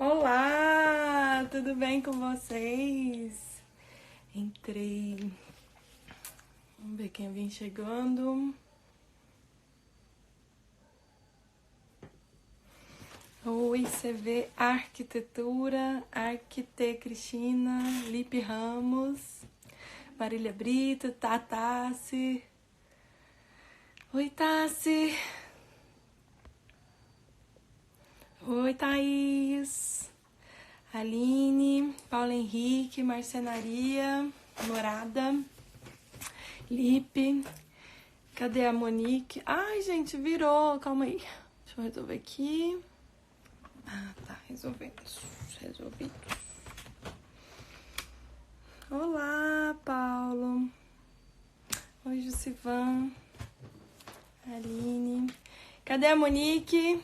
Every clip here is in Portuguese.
Olá, tudo bem com vocês? Entrei. Vamos ver quem vem chegando. Oi, CV Arquitetura, Arquite Cristina, Lipe Ramos, Marília Brito, Tatassi. Oi, Tassi. Oi, Thaís. Aline, Paulo Henrique, Marcenaria, Morada, Lipe. Cadê a Monique? Ai, gente, virou. Calma aí. Deixa eu resolver aqui. Ah, tá. Resolvido. Olá, Paulo. Oi, Jussivan. Aline. Cadê a Monique?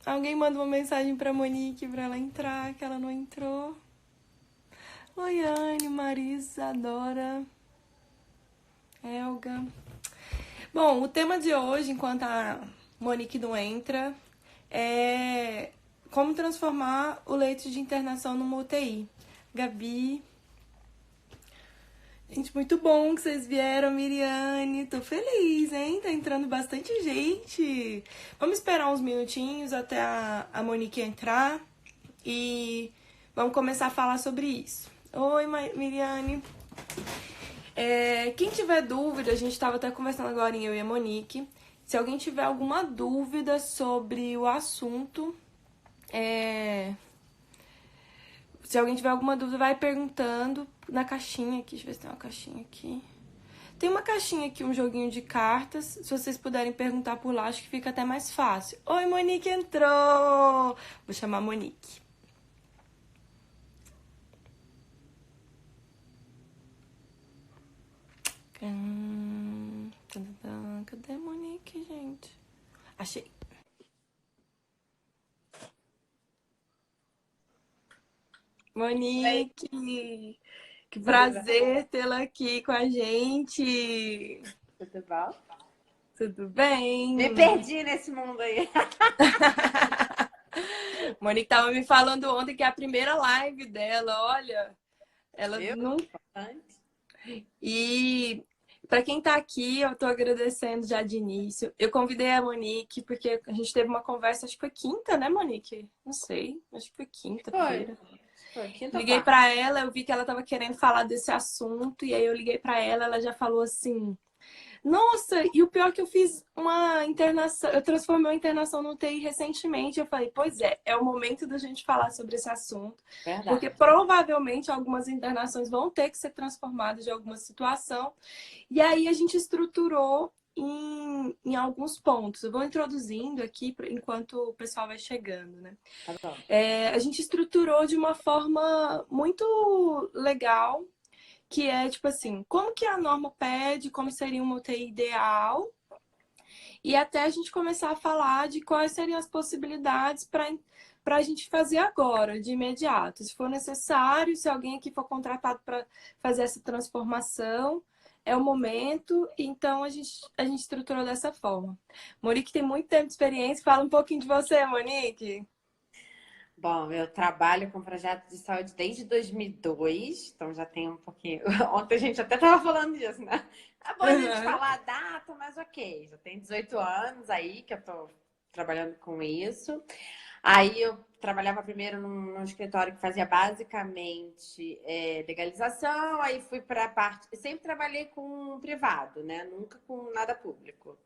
Alguém manda uma mensagem pra Monique pra ela entrar, que ela não entrou. Oi, Anne, Marisa, Dora, Elga. Bom, o tema de hoje, enquanto a Monique não entra, é como transformar o leito de internação numa UTI. Gabi. Gente, muito bom que vocês vieram, Miriane. Tô feliz, hein? Tá entrando bastante gente. Vamos esperar uns minutinhos até a Monique entrar e vamos começar a falar sobre isso. Oi, Miriane. Quem tiver dúvida, a gente estava até conversando agora, eu e a Monique. Se alguém tiver alguma dúvida sobre o assunto, se alguém tiver alguma dúvida, vai perguntando na caixinha aqui. Deixa eu ver se tem uma caixinha aqui. Tem uma caixinha aqui, um joguinho de cartas. Se vocês puderem perguntar por lá, acho que fica até mais fácil. Oi, Monique entrou! Vou chamar a Monique. Cadê a Monique, gente? Achei. Monique! Que prazer tê-la aqui com a gente! Tudo bom? Tudo bem? Me perdi nesse mundo aí. Monique tava me falando ontem que é a primeira live dela, olha. Ela Viu? não. E para quem tá aqui, eu tô agradecendo já de início. Eu convidei a Monique porque a gente teve uma conversa, acho que foi quinta, né, Monique? Não sei, acho que foi quinta-feira. Foi quinta ou Liguei quarta? para ela, eu vi que ela tava querendo falar desse assunto e aí eu liguei para ela, ela já falou assim: "Nossa, e o pior é que eu fiz uma internação, eu transformei uma internação no UTI recentemente". Eu falei, pois é o momento da gente falar sobre esse assunto, porque Verdade. provavelmente algumas internações vão ter que ser transformadas de alguma situação. E aí a gente estruturou em alguns pontos. Eu vou introduzindo aqui enquanto o pessoal vai chegando, né? Tá bom. A gente estruturou de uma forma muito legal, que é tipo assim, como que a norma pede, como seria uma UTI ideal, e até a gente começar a falar de quais seriam as possibilidades para a gente fazer agora, de imediato. Se for necessário, se alguém aqui for contratado para fazer essa transformação, é o momento, então a gente estruturou dessa forma. Monique tem muito tempo de experiência, fala um pouquinho de você, Monique. Bom, eu trabalho com projeto de saúde desde 2002, então já tem um pouquinho. Ontem a gente até estava falando disso, né? É bom a gente falar a data, mas ok. Já tem 18 anos aí que eu estou trabalhando com isso. Aí eu trabalhava primeiro num escritório que fazia basicamente legalização, aí fui para a parte. Sempre trabalhei com privado, né? Nunca com nada público.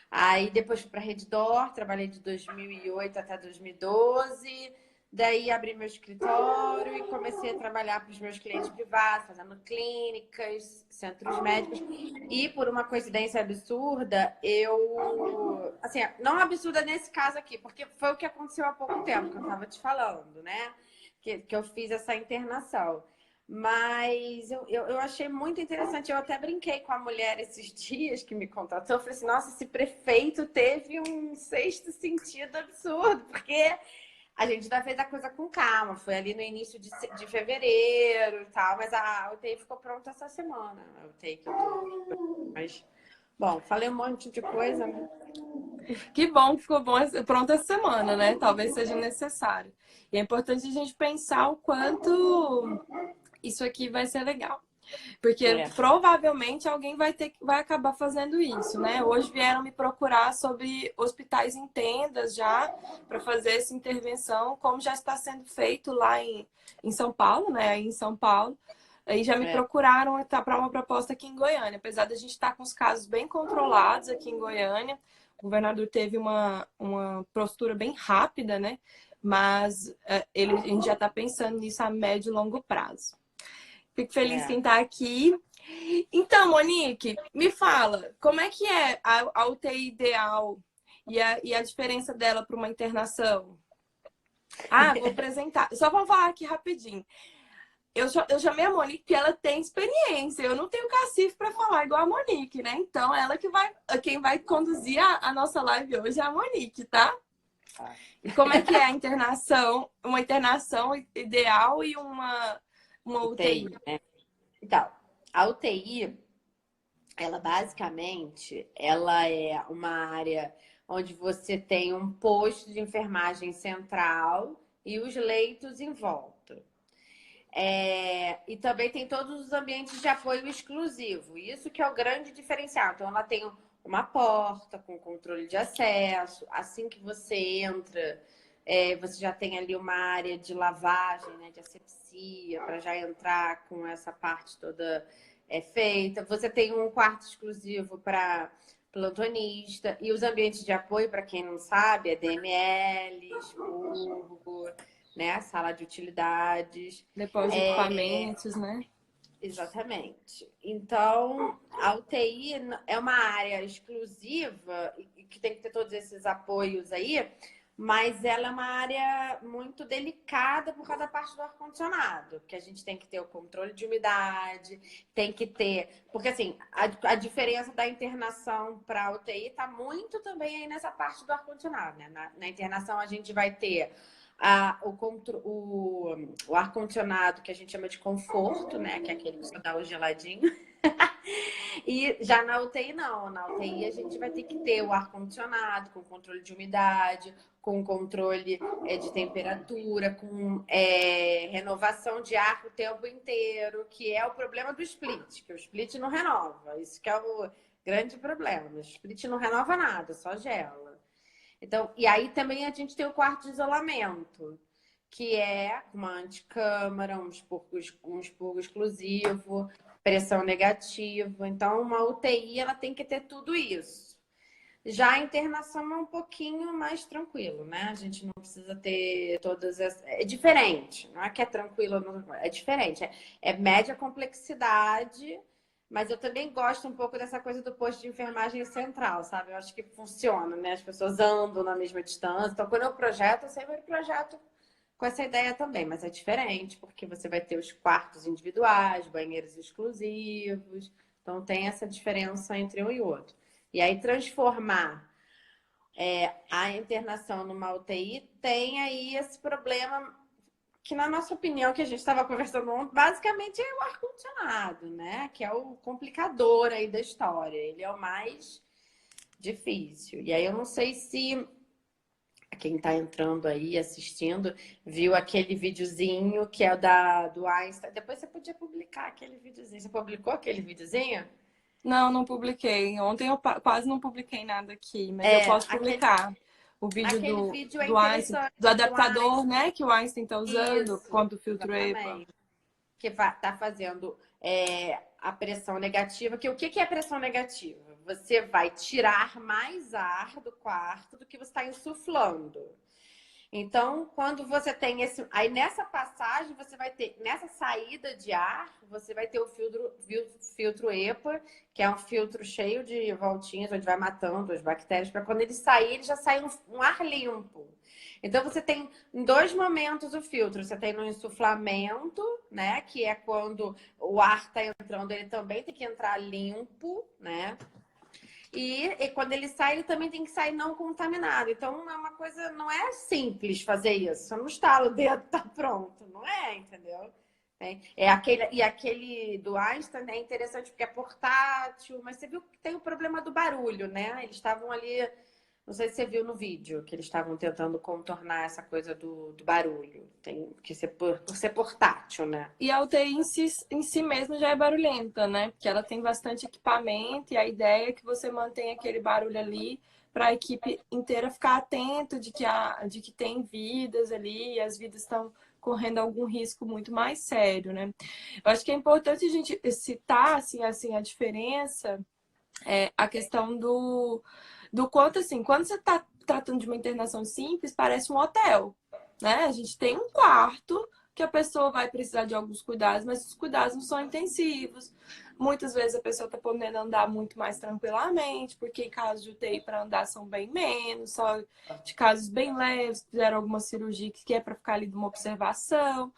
Aí depois fui para a Redditor, trabalhei de 2008 até 2012. Daí abri meu escritório e comecei a trabalhar para os meus clientes privados, fazendo clínicas, centros médicos. E por uma coincidência absurda, eu... Assim, não absurda nesse caso aqui, porque foi o que aconteceu há pouco tempo, que eu estava te falando, né? Que eu fiz essa internação. Mas eu achei muito interessante. Eu até brinquei com a mulher esses dias que me contratou. Eu falei assim, nossa, esse prefeito teve um sexto sentido absurdo, porque a gente já fez a coisa com calma. Foi ali no início de fevereiro e tal, mas a UTI ficou pronta essa semana. A UTI que eu tô. Mas, bom, falei um monte de coisa, né? Que bom que ficou bom, pronto essa semana, né? Talvez seja necessário. E é importante a gente pensar o quanto isso aqui vai ser legal. Porque É, provavelmente alguém vai acabar fazendo isso, né? Hoje vieram me procurar sobre hospitais em tendas já para fazer essa intervenção, como já está sendo feito lá em São Paulo, né? Aí em São Paulo. Aí já me é, procuraram para uma proposta aqui em Goiânia. Apesar da gente estar com os casos bem controlados aqui em Goiânia, o governador teve uma postura bem rápida, né? Mas a gente já está pensando nisso a médio e longo prazo. Fico feliz é. quem está aqui. Então, Monique, me fala, como é que é a UTI ideal e a diferença dela para uma internação? Ah, vou apresentar. Só vou falar aqui rapidinho. Eu chamei a Monique porque ela tem experiência. Eu não tenho cacife para falar igual a Monique, né? Então, ela que vai, quem vai conduzir a nossa live hoje é a Monique, tá? Tá. E como é que é a internação, uma internação ideal e uma UTI, UTI? né? Então, a UTI, ela basicamente, ela é uma área onde você tem um posto de enfermagem central e os leitos em volta. E também tem todos os ambientes de apoio exclusivo. Isso que é o grande diferencial. Então, ela tem uma porta com controle de acesso. Assim que você entra, você já tem ali uma área de lavagem, né, de asepsia, para já entrar com essa parte toda feita. Você tem um quarto exclusivo para plantonista. E os ambientes de apoio, para quem não sabe, é DML, expurgo, né, sala de utilidades. Depois de É, equipamentos, né? exatamente. Então, a UTI é uma área exclusiva e que tem que ter todos esses apoios aí, mas ela é uma área muito delicada por causa da parte do ar-condicionado, que a gente tem que ter o controle de umidade, tem que ter. Porque, assim, a diferença da internação para a UTI está muito também aí nessa parte do ar-condicionado, né? Na internação, a gente vai ter o ar-condicionado que a gente chama de conforto, né? Que é aquele que só dá o geladinho. E já na UTI, não. Na UTI, a gente vai ter que ter o ar-condicionado com controle de umidade, com controle de temperatura, com renovação de ar o tempo inteiro, que é o problema do split, que o split não renova. Isso que é o grande problema. O split não renova nada, só gela. Então, e aí também a gente tem o quarto de isolamento, que é uma anticâmara, um expurgo exclusivo, pressão negativa. Então, uma UTI ela tem que ter tudo isso. Já a internação é um pouquinho mais tranquilo, né? A gente não precisa ter todas as. É diferente, não é que é tranquilo, é diferente. É média complexidade, mas eu também gosto um pouco dessa coisa do posto de enfermagem central, sabe? Eu acho que funciona, né? As pessoas andam na mesma distância. Então, quando eu projeto, eu sempre projeto com essa ideia também, mas é diferente, porque você vai ter os quartos individuais, banheiros exclusivos. Então, tem essa diferença entre um e outro. E aí, transformar a internação numa UTI tem aí esse problema que, na nossa opinião, que a gente estava conversando ontem, basicamente é o ar-condicionado, né? Que é o complicador aí da história. Ele é o mais difícil. E aí eu não sei se quem está entrando aí, assistindo, viu aquele videozinho que é do Einstein. Depois você podia publicar aquele videozinho. Você publicou aquele videozinho? Não, não publiquei. Ontem eu quase não publiquei nada aqui, mas eu posso Aquele, publicar o vídeo aquele vídeo é do Einstein, interessante do do adaptador, Einstein. né, que o Einstein está usando Isso, contra o filtro EPA. exatamente. Que está fazendo a pressão negativa. Que o que é pressão negativa? Você vai tirar mais ar do quarto do que você está insuflando. Então, quando você tem esse. Aí nessa passagem, você vai ter. Nessa saída de ar, você vai ter o filtro EPA, que é um filtro cheio de voltinhas, onde vai matando as bactérias, para quando ele sair, ele já sai um ar limpo. Então, você tem em dois momentos o filtro. Você tem no insuflamento, né? Que é quando o ar está entrando, ele também tem que entrar limpo, né? E quando ele sai, ele também tem que sair não contaminado. Então, é uma coisa, não é simples fazer isso. Você não estala o dedo, tá pronto. Não é, entendeu? Aquele do Einstein é interessante porque é portátil, mas você viu que tem o problema do barulho, né? Eles estavam ali Não sei se você viu no vídeo que eles estavam tentando contornar essa coisa do barulho. Tem que ser por ser portátil, né? E a UTI em si mesmo já é barulhenta, né? Porque ela tem bastante equipamento e a ideia é que você mantenha aquele barulho ali para a equipe inteira ficar atento de que tem vidas ali e as vidas estão correndo algum risco muito mais sério, né? Eu acho que é importante a gente citar assim, a diferença, a questão do quanto, assim, quando você está tratando de uma internação simples, parece um hotel, né? A gente tem um quarto que a pessoa vai precisar de alguns cuidados, mas os cuidados não são intensivos. Muitas vezes a pessoa está podendo andar muito mais tranquilamente, porque em casos de UTI para andar são bem menos, só de casos bem leves, fizeram alguma cirurgia que é para ficar ali de uma observação.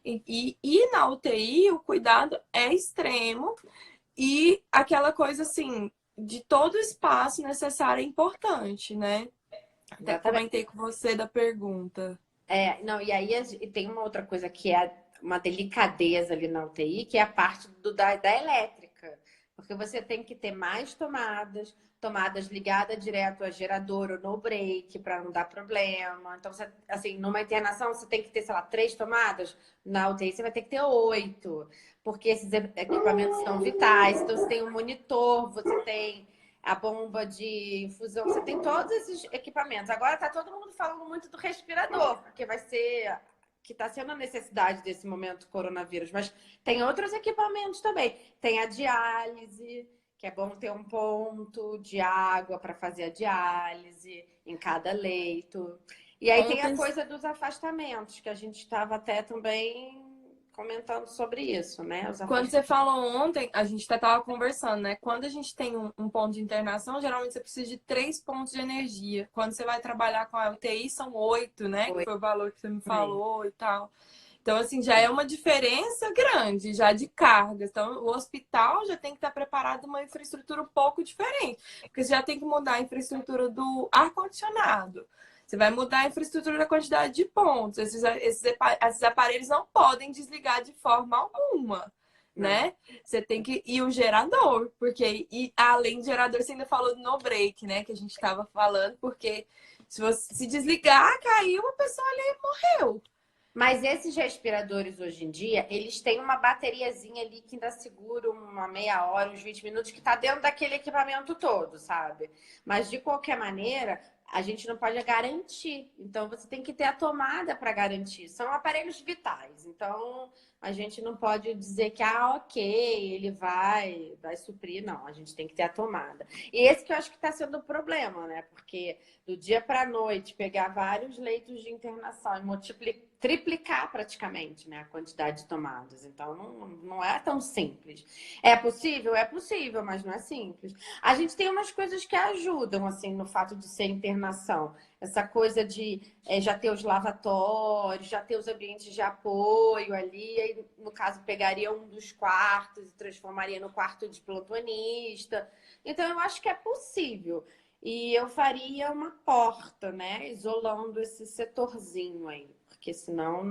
E na UTI o cuidado é extremo e aquela coisa assim, de todo o espaço necessário é importante, né? Até Exatamente. comentei com você da pergunta. Não, e aí e tem uma outra coisa que é uma delicadeza ali na UTI, que é a parte da elétrica. Porque você tem que ter mais tomadas, tomadas ligadas direto a gerador ou no break para não dar problema. Então, você, assim, numa internação você tem que ter, sei lá, 3 tomadas. Na UTI você vai ter que ter 8, porque esses equipamentos são vitais. Então, você tem um monitor, você tem a bomba de infusão, você tem todos esses equipamentos. Agora tá todo mundo falando muito do respirador, porque vai ser que está sendo a necessidade desse momento coronavírus, mas tem outros equipamentos também. Tem a diálise, que é bom ter um ponto de água para fazer a diálise em cada leito. E aí tem a Ontem, coisa dos afastamentos, que a gente estava até também comentando sobre isso, né? Os quando você afastamentos. falou ontem, a gente até estava conversando, né? Quando a gente tem um ponto de internação, geralmente você precisa de 3 pontos de energia. Quando você vai trabalhar com a UTI, são 8, né? Que foi o valor que você me falou e tal. Então, assim, já é uma diferença grande, já de cargas. Então, o hospital já tem que estar preparado uma infraestrutura um pouco diferente, porque você já tem que mudar a infraestrutura do ar-condicionado. Você vai mudar a infraestrutura da quantidade de pontos. Esses aparelhos não podem desligar de forma alguma, Não. né? Você tem que. E o gerador, porque além do gerador, você ainda falou do no break, né? Que a gente estava falando, porque se você se desligar, caiu, a pessoa ali morreu. Mas esses respiradores hoje em dia, eles têm uma bateriazinha ali que ainda segura uma meia hora, uns 20 minutos, que está dentro daquele equipamento todo, sabe? Mas de qualquer maneira, a gente não pode garantir. Então você tem que ter a tomada para garantir. São aparelhos vitais. Então a gente não pode dizer que, ok, ele vai suprir. Não, a gente tem que ter a tomada. E esse que eu acho que está sendo o problema, né? Porque do dia para a noite, pegar vários leitos de internação e triplicar praticamente, né, a quantidade de tomadas. Então, não é tão simples. É possível? É possível, mas não é simples. A gente tem umas coisas que ajudam, assim, no fato de ser internação. Essa coisa de já ter os lavatórios, já ter os ambientes de apoio ali. Aí, no caso, pegaria um dos quartos e transformaria no quarto de plantonista. Então, eu acho que é possível. E eu faria uma porta, né? Isolando esse setorzinho aí, porque senão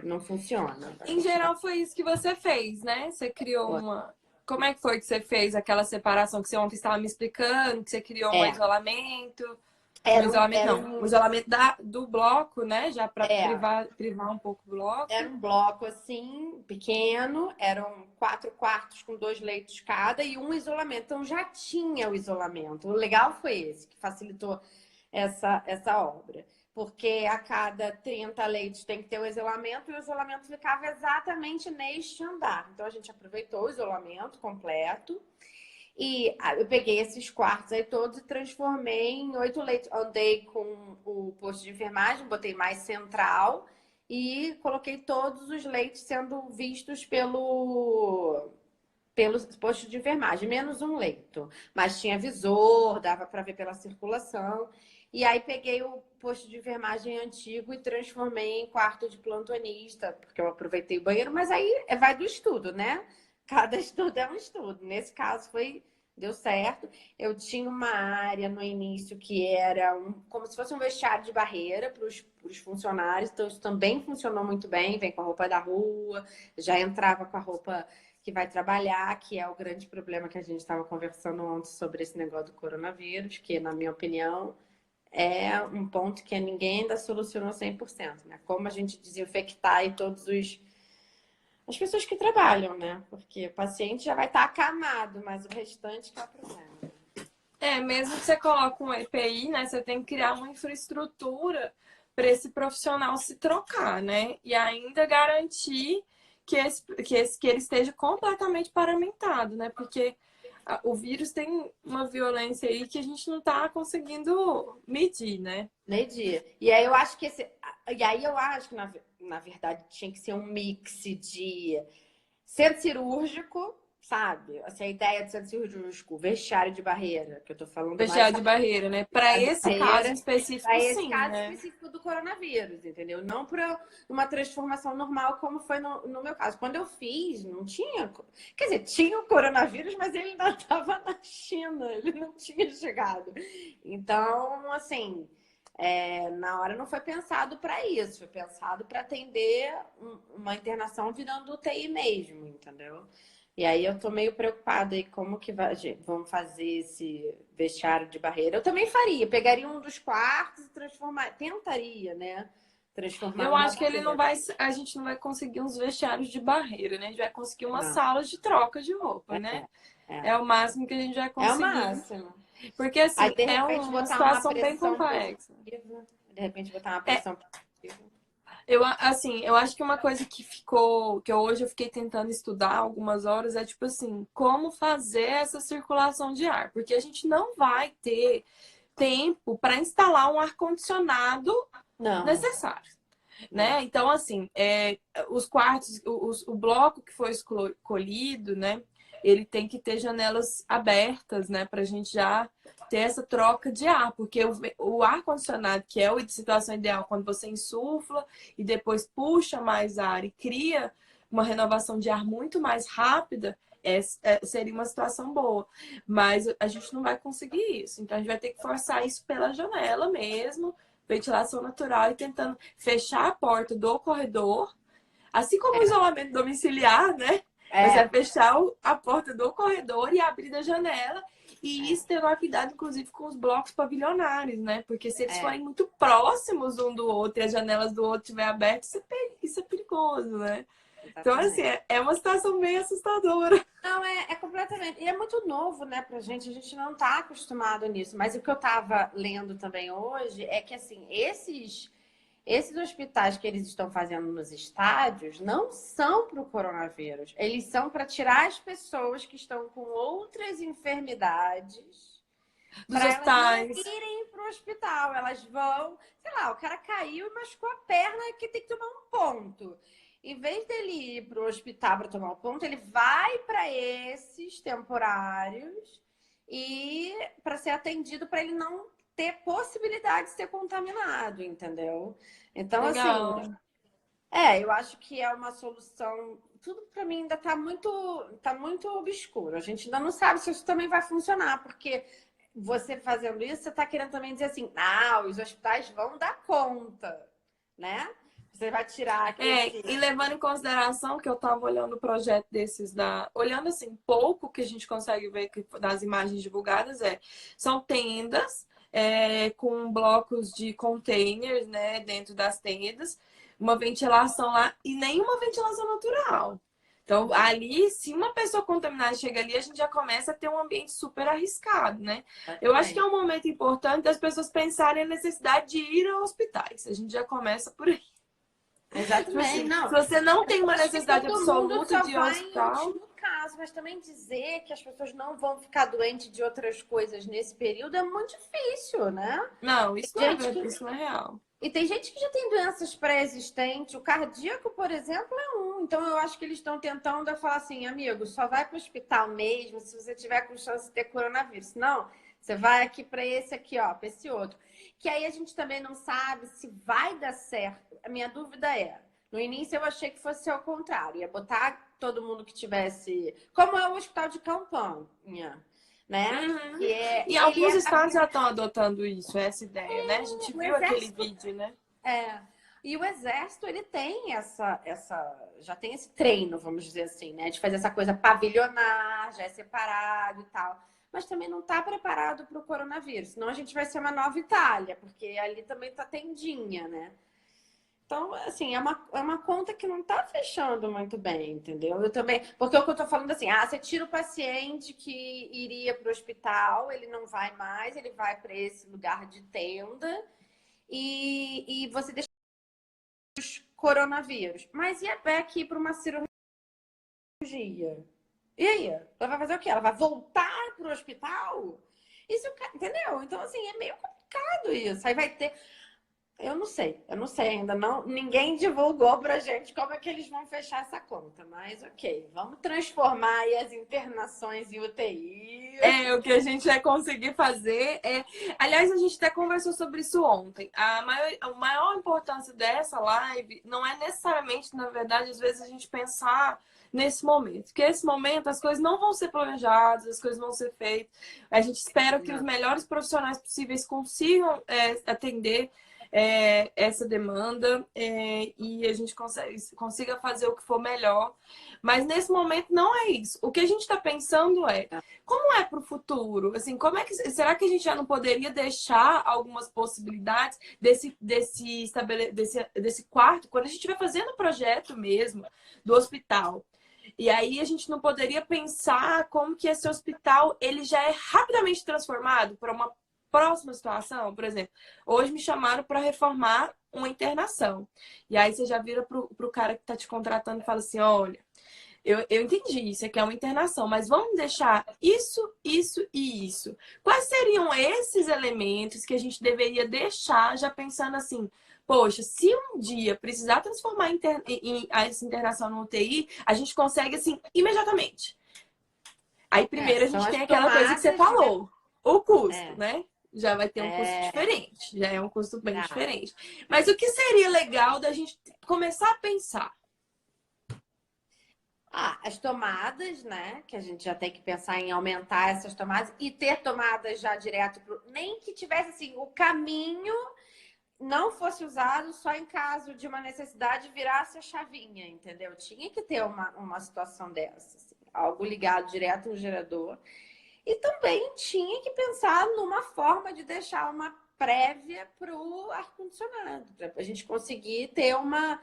não funciona. Em geral, foi isso que você fez, né? Você criou uma. Como é que foi que você fez aquela separação que você ontem estava me explicando? Que você criou um É, isolamento. Um era um, isolamento, era não. Um um, isolamento do bloco, né? Já para é, privar um pouco o era bloco. um bloco assim, pequeno, eram 4 quartos com 2 leitos cada e um isolamento. Então já tinha o isolamento. O legal foi esse, que facilitou essa obra. Porque a cada 30 leitos tem que ter o isolamento e o isolamento ficava exatamente neste andar. Então a gente aproveitou o isolamento completo. E eu peguei esses quartos aí todos e transformei em 8 leitos. Andei com o posto de enfermagem, botei mais central e coloquei todos os leitos sendo vistos pelo posto de enfermagem, menos um leito. Mas tinha visor, dava para ver pela circulação. E aí peguei o posto de enfermagem antigo e transformei em quarto de plantonista, porque eu aproveitei o banheiro, mas aí vai do estudo, né? Cada estudo é um estudo. Nesse caso deu certo. Eu tinha uma área no início que era como se fosse um vestiário de barreira para os funcionários, então isso também funcionou muito bem, vem com a roupa da rua, já entrava com a roupa que vai trabalhar, que é o grande problema que a gente estava conversando ontem sobre esse negócio do coronavírus, que, na minha opinião, é um ponto que ninguém ainda solucionou 100%, né? Como a gente desinfectar aí as pessoas que trabalham, né? Porque o paciente já vai estar acamado, mas o restante que é o problema. Mesmo que você coloque um EPI, né? Você tem que criar uma infraestrutura para esse profissional se trocar, né? E ainda garantir que ele esteja completamente paramentado, né? Porque o vírus tem uma violência aí que a gente não está conseguindo medir, né? Medir. E aí eu acho que na verdade tinha que ser um mix de centro cirúrgico, sabe? Assim, a ideia de centro cirúrgico, vestiário de barreira, que eu tô falando mais Fechar de barreira, né? Para vestiário de esse caso barreira, específico, para esse sim, caso né? específico do coronavírus, entendeu? Não para uma transformação normal, como foi no meu caso. Quando eu fiz, não tinha. Quer dizer, tinha o coronavírus, mas ele ainda estava na China, ele não tinha chegado. Então, assim. Na hora não foi pensado para isso, foi pensado para atender uma internação virando UTI mesmo, entendeu? E aí eu tô meio preocupada aí como que vamos fazer esse vestiário de barreira. Eu também faria, pegaria um dos quartos e tentaria, né? Transformar Eu numa acho que barreira. a gente não vai conseguir uns vestiários de barreira, né? A gente vai conseguir uma Não, sala de troca de roupa, é, né? é. É o máximo que a gente vai É o conseguir. máximo. Porque, Aí, assim, de é repente, uma botar uma situação bem pressão complexa. positiva. De repente, botar uma É, pressão positiva. eu acho que uma coisa que ficou, que hoje eu fiquei tentando estudar algumas horas é, tipo assim, como fazer essa circulação de ar. Porque a gente não vai ter tempo para instalar um ar-condicionado Não, necessário. não. Né? Então, assim, os quartos, o bloco que foi escolhido, né? Ele tem que ter janelas abertas, né? Para a gente já ter essa troca de ar, porque o ar-condicionado, que é a situação ideal, quando você insufla e depois puxa mais ar e cria uma renovação de ar muito mais rápida, seria uma situação boa. Mas a gente não vai conseguir isso. Então, a gente vai ter que forçar isso pela janela mesmo, ventilação natural e tentando fechar a porta do corredor, assim como o isolamento domiciliar, né? Você vai É, fechar a porta do corredor e abrir da janela. E é, isso ter uma cuidado, inclusive, com os blocos pavilionares, né? Porque se eles é. forem muito próximos um do outro e as janelas do outro estiverem abertas, isso é perigoso, né? Então, assim, Exatamente. é uma situação bem assustadora. Não, é completamente. E é muito novo, né, pra gente. A gente não tá acostumado nisso. Mas o que eu tava lendo também hoje é que, assim, esses hospitais que eles estão fazendo nos estádios não são para o coronavírus. Eles são para tirar as pessoas que estão com outras enfermidades Dos para elas não hospitais. irem para o hospital. Elas vão, sei lá, o cara caiu e machucou a perna que tem que tomar um ponto. Em vez dele ir para o hospital para tomar um ponto, ele vai para esses temporários e para ser atendido para ele não ter possibilidade de ser contaminado, entendeu? Então, assim, Legal. eu acho que é uma solução. Tudo para mim ainda tá muito obscuro. A gente ainda não sabe se isso também vai funcionar, porque você fazendo isso, você está querendo também dizer assim, os hospitais vão dar conta, né? Você vai tirar E levando em consideração que eu estava olhando o projeto desses olhando assim, pouco que a gente consegue ver das imagens divulgadas são tendas com blocos de containers, né, dentro das tendas, uma ventilação lá e nenhuma ventilação natural. Então, ali, se uma pessoa contaminada chega ali, a gente já começa a ter um ambiente super arriscado, né? Eu acho que é Exatamente. um momento importante das pessoas pensarem a necessidade de ir a hospitais. A gente já começa por aí. Tipo Exatamente, assim, se não. você não tem Eu uma acho que necessidade todo mundo absoluta só de ir ao vai em hospital, último caso, mas também dizer que as pessoas não vão ficar doentes de outras coisas nesse período é muito difícil, né? não, Tem gente isso não é real. E tem gente que já tem doenças pré-existentes. O cardíaco, por exemplo, é um. Então, eu acho que eles estão tentando falar assim, amigo, só vai para o hospital mesmo se você tiver com chance de ter coronavírus. Não, você vai aqui para esse aqui, ó, para esse outro. Que aí a gente também não sabe se vai dar certo. A minha dúvida no início eu achei que fosse ao contrário. Ia botar todo mundo que tivesse... Como é o hospital de campanha, né? Uhum. Que é, E ele alguns é estados já estão adotando isso, essa ideia, né? A gente o viu aquele exército vídeo, né? É. E o exército, ele tem já tem esse treino, vamos dizer assim, né? De fazer essa coisa pavilionar, já é separado e tal. Mas também não está preparado para o coronavírus. Senão a gente vai ser uma nova Itália, porque ali também tá tendinha, né? Então, assim, é uma conta que não tá fechando muito bem, entendeu? Eu também. Porque o que eu tô falando assim, você tira o paciente que iria para o hospital, ele não vai mais, ele vai para esse lugar de tenda e você deixa coronavírus. Mas e a Beck ir para uma cirurgia? E aí? Ela vai fazer o quê? Ela vai voltar para o hospital? Isso, entendeu? Então, assim, é meio complicado isso. Aí vai ter. Eu não sei ainda, não, ninguém divulgou pra gente como é que eles vão fechar essa conta, mas ok, vamos transformar aí as internações em UTI. O que a gente vai conseguir fazer é... Aliás, a gente até conversou sobre isso ontem. A maior importância dessa live não é necessariamente, na verdade, às vezes a gente pensar nesse momento. Porque esse momento as coisas não vão ser planejadas, as coisas vão ser feitas. A gente espera que os melhores profissionais possíveis consigam atender essa demanda e a gente consiga fazer o que for melhor. Mas nesse momento não é isso. O que a gente está pensando é como é para o futuro? Assim, como é que será que a gente já não poderia deixar algumas possibilidades desse quarto quando a gente estiver fazendo o projeto mesmo do hospital? E aí a gente não poderia pensar como que esse hospital ele já é rapidamente transformado para uma próxima situação. Por exemplo, hoje me chamaram para reformar uma internação. E aí você já vira para o cara que está te contratando e fala assim, olha, eu entendi, isso aqui é uma internação, mas vamos deixar isso, isso e isso. Quais seriam esses elementos que a gente deveria deixar já pensando assim, poxa, se um dia precisar transformar essa internação no UTI, a gente consegue assim imediatamente. Aí primeiro a São gente as tem aquela coisa que você tomadas falou, o custo, né? Já vai ter um custo é, diferente, já é um custo bem já. diferente. Mas o que seria legal da gente começar a pensar? As tomadas, né? Que a gente já tem que pensar em aumentar essas tomadas e ter tomadas já direto nem que tivesse assim, o caminho não fosse usado só em caso de uma necessidade virasse a chavinha, entendeu? Tinha que ter uma situação dessa, assim, algo ligado direto no gerador. E também tinha que pensar numa forma de deixar uma prévia para o ar-condicionado, para a gente conseguir ter uma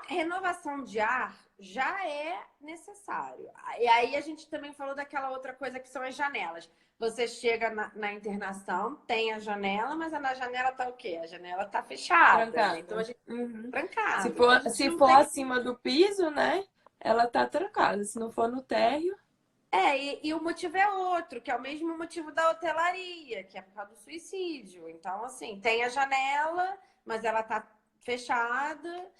renovação de ar já é necessário. E aí a gente também falou daquela outra coisa que são as janelas. Você chega na internação, tem a janela, mas na janela tá o quê? A janela tá fechada, né? Então a Trancada. gente Uhum. trancado. Então a gente Se não for tem. acima do piso, né? Ela tá trancada. Se não for no térreo. E o motivo é outro, que é o mesmo motivo da hotelaria, que é por causa do suicídio. Então, assim, tem a janela, mas ela tá fechada.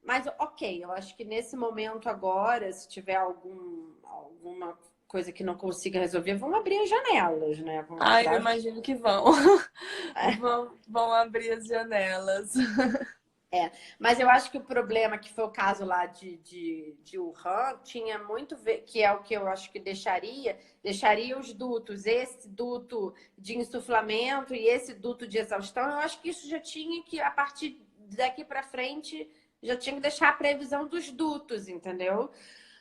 Mas, ok, eu acho que nesse momento agora, se tiver alguma coisa que não consiga resolver, vão abrir as janelas, né? Vão Ai, eu tirar. imagino que vão. Vão abrir as janelas. Mas eu acho que o problema, que foi o caso lá de Wuhan, tinha muito ver, que é o que eu acho que deixaria os dutos, esse duto de insuflamento e esse duto de exaustão. Eu acho que isso já tinha que, a partir daqui para frente, já tinha que deixar a previsão dos dutos, entendeu?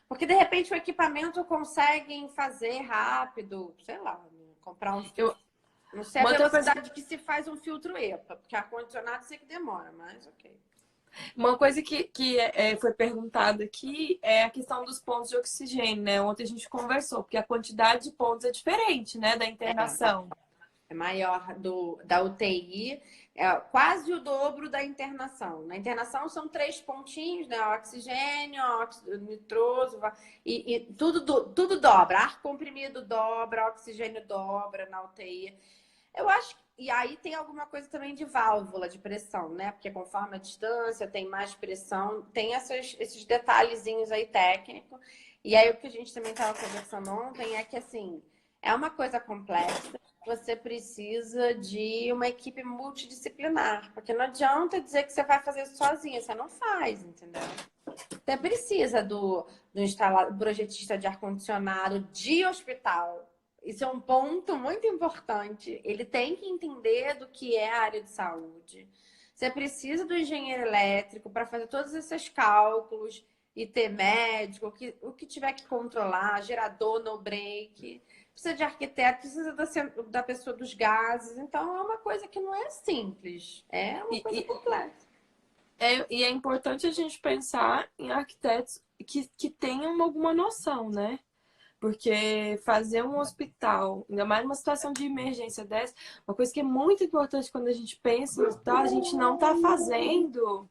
Porque de repente o equipamento conseguem fazer rápido, sei lá, comprar um. Eu, Não sei a uma outra coisa velocidade que se faz um filtro EPA, porque ar-condicionado sei que demora, mas ok. Uma coisa que foi perguntada aqui é a questão dos pontos de oxigênio, né? Ontem a gente conversou, porque a quantidade de pontos é diferente, né, da internação. É maior da UTI, é quase o dobro da internação. Na internação são 3 pontinhos, né? Oxigênio, nitroso, e tudo dobra. Ar comprimido dobra, oxigênio dobra na UTI. Eu acho que. E aí tem alguma coisa também de válvula de pressão, né? Porque conforme a distância tem mais pressão, tem esses detalhezinhos aí técnicos. E aí o que a gente também estava conversando ontem é que, assim, é uma coisa complexa. Você precisa de uma equipe multidisciplinar, porque não adianta dizer que você vai fazer isso sozinha, você não faz, entendeu? Você precisa do projetista de ar-condicionado de hospital. Isso é um ponto muito importante. Ele tem que entender do que é a área de saúde. Você precisa do engenheiro elétrico para fazer todos esses cálculos e ter médico, o que tiver que controlar, gerador, no break. Precisa de arquiteto, precisa da pessoa dos gases. Então, é uma coisa que não é simples. É uma coisa complexa. E é importante a gente pensar em arquitetos que tenham alguma noção, né? Porque fazer um hospital, ainda mais numa situação de emergência dessa, uma coisa que é muito importante quando a gente pensa no hospital, a gente não está fazendo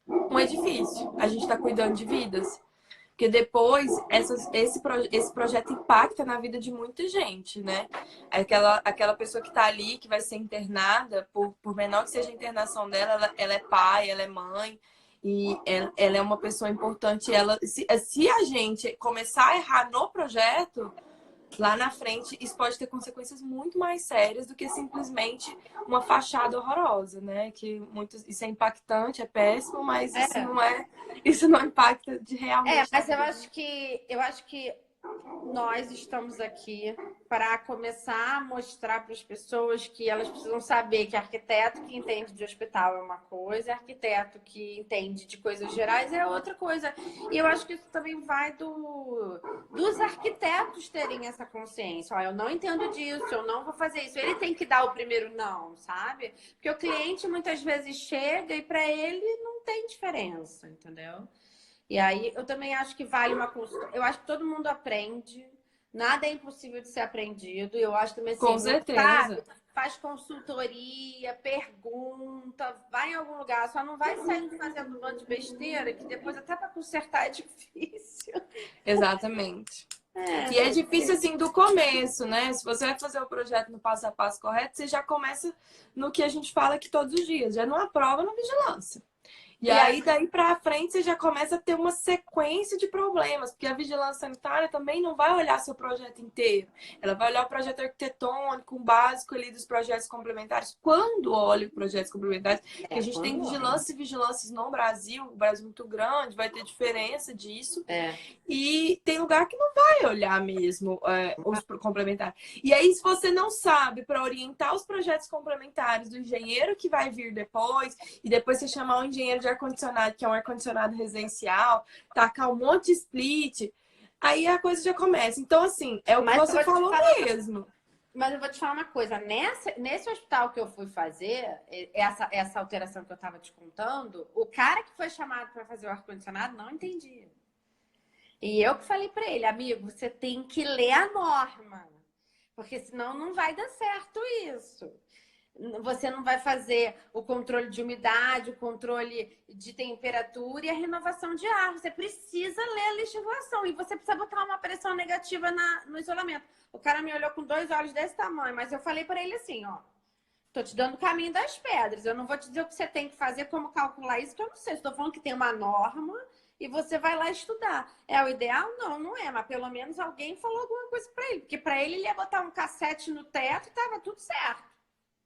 um edifício, a gente está cuidando de vidas. Porque depois esse projeto impacta na vida de muita gente, né? Aquela pessoa que está ali, que vai ser internada, por menor que seja a internação dela, ela é pai, ela é mãe, e ela é uma pessoa importante. Se a gente começar a errar no projeto, lá na frente, isso pode ter consequências muito mais sérias do que simplesmente uma fachada horrorosa, né? Isso é impactante, é péssimo, mas isso não impacta de realmente. Mas eu acho que nós estamos aqui para começar a mostrar para as pessoas que elas precisam saber que arquiteto que entende de hospital é uma coisa, arquiteto que entende de coisas gerais é outra coisa. E eu acho que isso também vai dos arquitetos terem essa consciência. Ó, eu não entendo disso, eu não vou fazer isso. Ele tem que dar o primeiro não, sabe? Porque o cliente muitas vezes chega e para ele não tem diferença, entendeu? E aí eu também acho que vale uma consulta. Eu acho que todo mundo aprende. Nada é impossível de ser aprendido. Eu acho também assim, Com certeza. sabe, faz consultoria, pergunta, vai em algum lugar. Só não vai saindo fazendo um monte de besteira, que depois até para consertar é difícil. Exatamente. E é difícil assim do começo, né? Se você vai fazer o projeto no passo a passo correto, você já começa no que a gente fala aqui todos os dias, já numa prova na vigilância. E aí, daí pra frente, você já começa a ter uma sequência de problemas, porque a vigilância sanitária também não vai olhar seu projeto inteiro. Ela vai olhar o projeto arquitetônico, o básico ali dos projetos complementares. Quando olha os projetos complementares, porque a gente tem vigilância e vigilâncias no Brasil, o Brasil é muito grande, vai ter diferença disso. E tem lugar que não vai olhar mesmo os complementares. E aí, se você não sabe para orientar os projetos complementares do engenheiro que vai vir depois, e depois você chamar o engenheiro de ar-condicionado, que é um ar-condicionado residencial, tacar um monte de split, aí a coisa já começa. Então, assim, é o que você falou mesmo. Mas eu vou te falar uma coisa. Nesse hospital que eu fui fazer, essa alteração que eu estava te contando, o cara que foi chamado para fazer o ar-condicionado não entendia. E eu que falei para ele, amigo, você tem que ler a norma, porque senão não vai dar certo isso. Você não vai fazer o controle de umidade, o controle de temperatura e a renovação de ar. Você precisa ler a legislação e você precisa botar uma pressão negativa no isolamento. O cara me olhou com 2 olhos desse tamanho, mas eu falei para ele assim, ó, tô te dando o caminho das pedras. Eu não vou te dizer o que você tem que fazer, como calcular isso, que eu não sei. Estou falando que tem uma norma e você vai lá estudar. É o ideal? Não, não é. Mas pelo menos alguém falou alguma coisa para ele. Porque para ele ia botar um cassete no teto e tava tudo certo.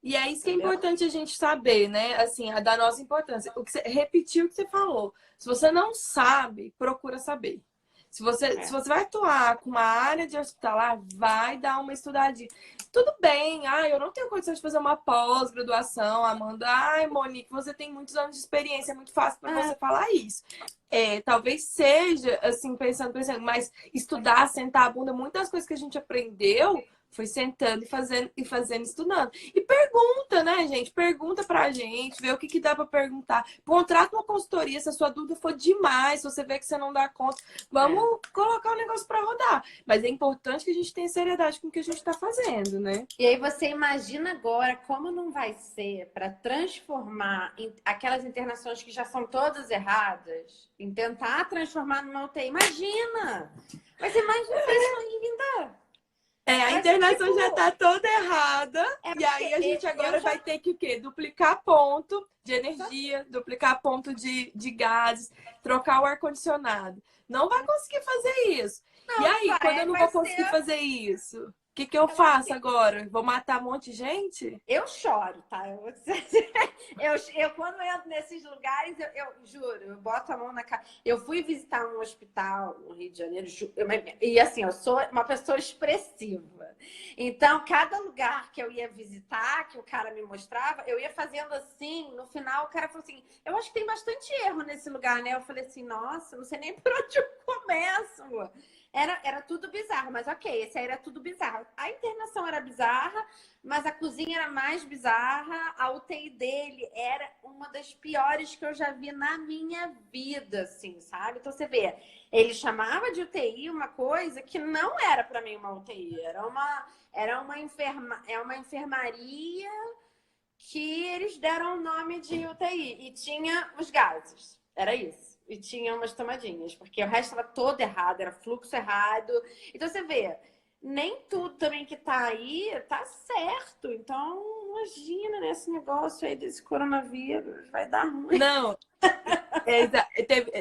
E é isso que é importante a gente saber, né? Assim, da nossa importância. Repetir o que você falou. Se você não sabe, procura saber. Se você vai atuar com uma área de hospitalar, vai dar uma estudadinha. Tudo bem, eu não tenho condição de fazer uma pós-graduação, Amanda. Monique, você tem muitos anos de experiência, é muito fácil para você falar isso. Talvez seja, assim, pensando, mas estudar, sentar a bunda, muitas coisas que a gente aprendeu foi sentando e fazendo, estudando. E pergunta, né, gente? Pergunta pra gente, vê o que dá pra perguntar. Contrata uma consultoria, se a sua dúvida for demais, se você vê que você não dá conta, vamos colocar o negócio pra rodar. Mas é importante que a gente tenha seriedade com o que a gente tá fazendo, né? E aí você imagina agora como não vai ser para transformar aquelas internações que já são todas erradas, em tentar transformar numa UTI. Imagina! Vai ser mais difícil ainda. A internação já tá toda errada. E aí a gente agora vai ter que o quê? Duplicar ponto de energia, duplicar ponto de gases, trocar o ar-condicionado. Não vai conseguir fazer isso. E aí, quando eu não vou conseguir fazer isso? que eu faço agora? Vou matar um monte de gente? Eu choro, tá? Eu quando entro nesses lugares, eu juro, eu boto a mão na cara. Eu fui visitar um hospital no Rio de Janeiro, e assim, eu sou uma pessoa expressiva. Então, cada lugar que eu ia visitar, que o cara me mostrava, eu ia fazendo assim, no final o cara falou assim, eu acho que tem bastante erro nesse lugar, né? Eu falei assim, nossa, não sei nem por onde eu começo. Era tudo bizarro, mas ok, esse aí era tudo bizarro. A internação era bizarra, mas a cozinha era mais bizarra. A UTI dele era uma das piores que eu já vi na minha vida, assim, sabe? Então você vê, ele chamava de UTI uma coisa que não era para mim uma UTI, é uma enfermaria que eles deram o nome de UTI e tinha os gases. Era isso. E tinha umas tomadinhas, porque o resto estava todo errado, era fluxo errado. Então você vê, nem tudo também que tá aí tá certo. Então, imagina nesse negócio aí desse coronavírus, vai dar ruim. Não,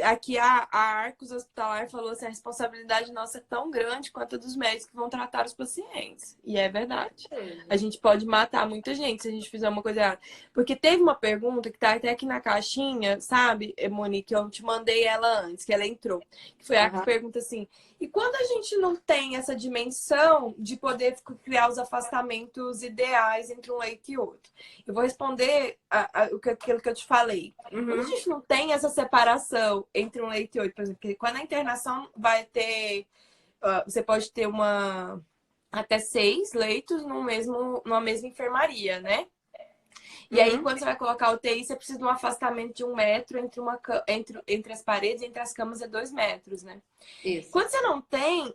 aqui a Arcos Hospitalar falou assim, a responsabilidade nossa é tão grande quanto a dos médicos que vão tratar os pacientes. E é verdade. A gente pode matar muita gente se a gente fizer uma coisa errada. Porque teve uma pergunta que tá até aqui na caixinha, sabe, Monique? Eu te mandei ela antes, que ela entrou. Que foi a que pergunta assim, e quando a gente não tem essa dimensão de poder criar os afastamentos ideais entre um leito e outro? Eu vou responder aquilo que eu te falei. Quando a gente não tem essa separação entre um leito e outro, por exemplo, porque quando a internação vai ter, você pode ter até 6 leitos numa mesma enfermaria, né? E aí, quando você vai colocar o UTI, você precisa de um afastamento de 1 metro entre as paredes, entre as camas é 2 metros, né? Isso. Quando você não tem,